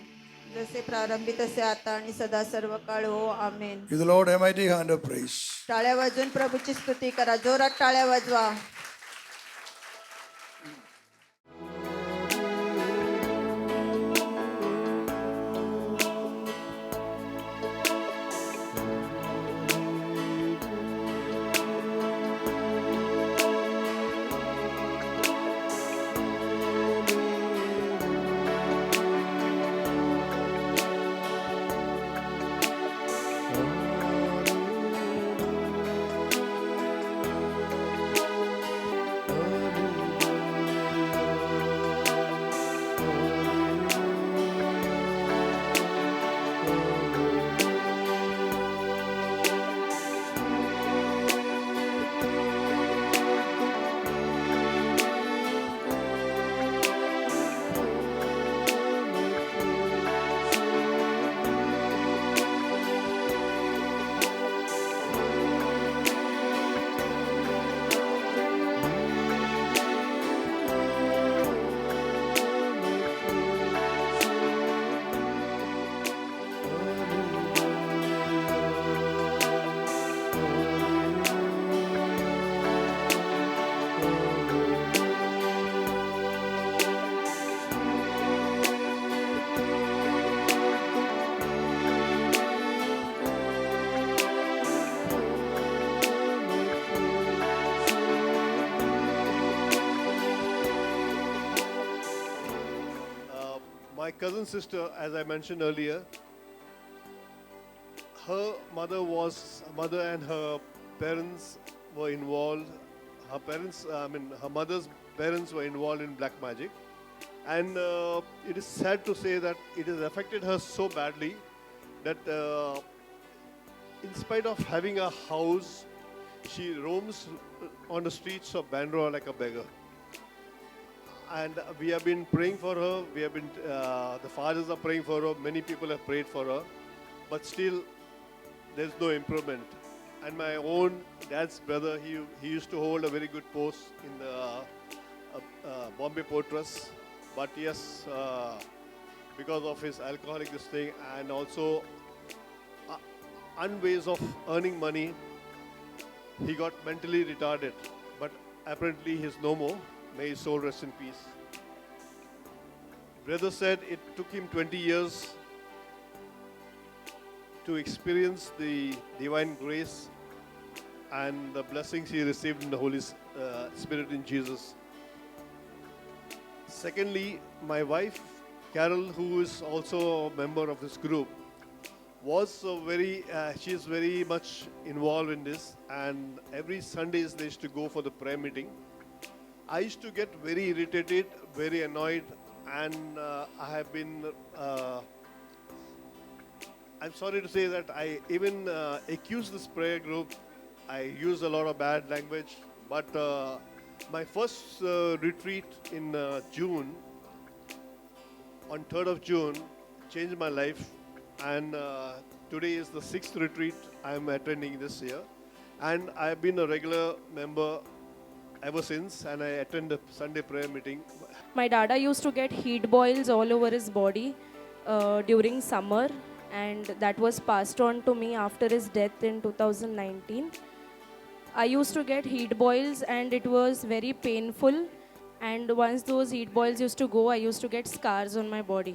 जसे प्रारंभी तसे आता आणि सदा सर्व काळ हो आमेन. Give the Lord a mighty hand of praise. टाळ्या वाजवून प्रभूची स्तुती करा. जोरात टाळ्या वाजवा. My cousin sister, as I mentioned earlier, her mother and her parents were involved. Her mother's parents were involved in black magic, and it is sad to say that it has affected her so badly that, in spite of having a house, she roams on the streets of Bandra like a beggar. And we have been praying for her. The fathers are praying for her. Many people have prayed for her, but still, there's no improvement. And my own dad's brother, he used to hold a very good post in the Bombay Port Trust, but yes, because of his alcoholic this thing and also unways of earning money, he got mentally retarded. But apparently, he's no more. May his soul rest in peace. Brother said it took him 20 years to experience the divine grace and the blessings he received in the Holy Spirit in Jesus. Secondly, my wife, Carol, who is also a member of this group, she is very much involved in this, and every Sundays they used to go for the prayer meeting. I used to get very irritated, very annoyed, and I have been, I'm sorry to say that I even accused this prayer group. I used a lot of bad language, but my first retreat in June, on 3rd of June, changed my life, and today is the 6th retreat I am attending this year, and I have been a regular member ever since, and I attend the Sunday prayer meeting. My dada used to get heat boils all over his body during summer, and that was passed on to me after his death in 2019. I used to get heat boils and it was very painful, and once those heat boils used to go, I used to get scars on my body.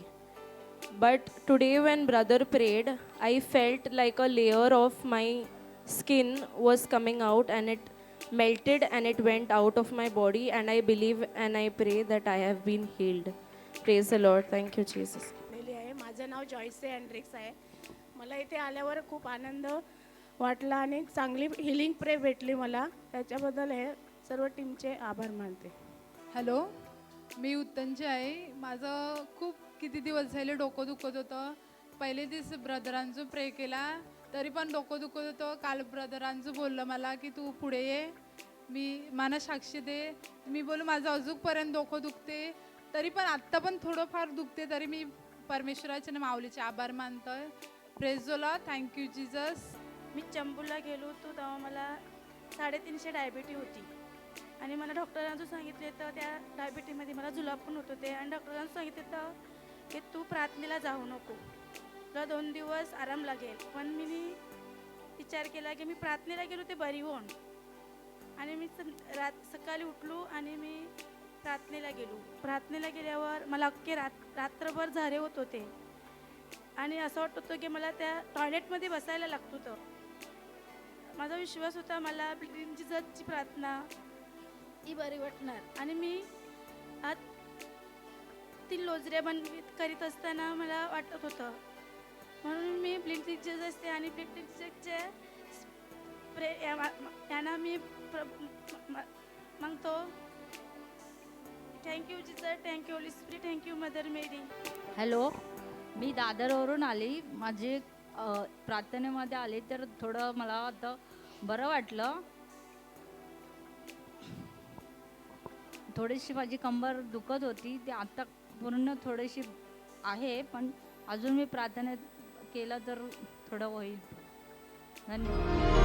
But today, when brother prayed, I felt like a layer of my skin was coming out and it melted and it went out of my body. And I believe and I pray that I have been healed. Praise the Lord. Thank you, Jesus. आलेली आहे. माझं नाव जॉयसे अँड्रिक्स आहे. मला इथे आल्यावर खूप आनंद वाटला आणि चांगली हिलिंग प्रे भेटली मला. त्याच्याबद्दल हे सर्व टीमचे आभार मानते. हॅलो, मी उत्तनची आहे. माझं खूप किती दिवस झाले डोकं दुखत होतं. पहिले दिवस ब्रदरांचं प्रे केला तरी पण डोकं दुखत होतं. काल ब्रदरांचं बोललं मला की तू पुढे ये, मला साक्षी दे. मी बोलू माझं अजूनपर्यंत डोकं दुखते, तरी पण आत्ता पण थोडंफार दुखते, तरी मी परमेश्वराचे आणि माऊलीचे आभार मानतोय. Praise the lord. Thank you Jesus. मी चंबूला गेलो होतो तेव्हा मला 350 डायबिटी होती आणि मला डॉक्टरांचं सांगितले तर त्या डायबिटीमध्ये मला जुलाब पण होत होते आणि डॉक्टरांनी सांगितलं तर की तू प्रार्थनेला जाऊ नको, तुला 2 दिवस आराम लागेल. पण मी विचार केला की मी प्रार्थनेला गेलो ते बरी होऊन आणि मी सकाळी उठलो आणि मी प्रार्थनेला गेलो. प्रार्थनेला गेल्यावर मला अख्खे रात्रभर झारे होत होते आणि असं वाटत होतं की मला त्या टॉयलेटमध्ये बसायला लागत होतं. माझा विश्वास होता मला ब्लिडिंगची जजची प्रार्थना ही बरी वाटणार आणि मी आज 3 लोजऱ्या करीत असताना मला वाटत होतं, म्हणून मी ब्लिडिंग जज असते आणि ब्लिडिंग जजचे प्रे यांना मी मागतो. Thank you Jesus, thank you Holi spirit, thank you mother मेरी. हॅलो, मी दादरवरून आली. माझे प्रार्थनेमध्ये आले तर थोडं मला आता बरं वाटलं. थोडीशी माझी कंबर दुखत होती, ती आता पूर्ण थोडीशी आहे, पण अजून मी प्रार्थना केलं तर थोडं होईल. धन्यवाद.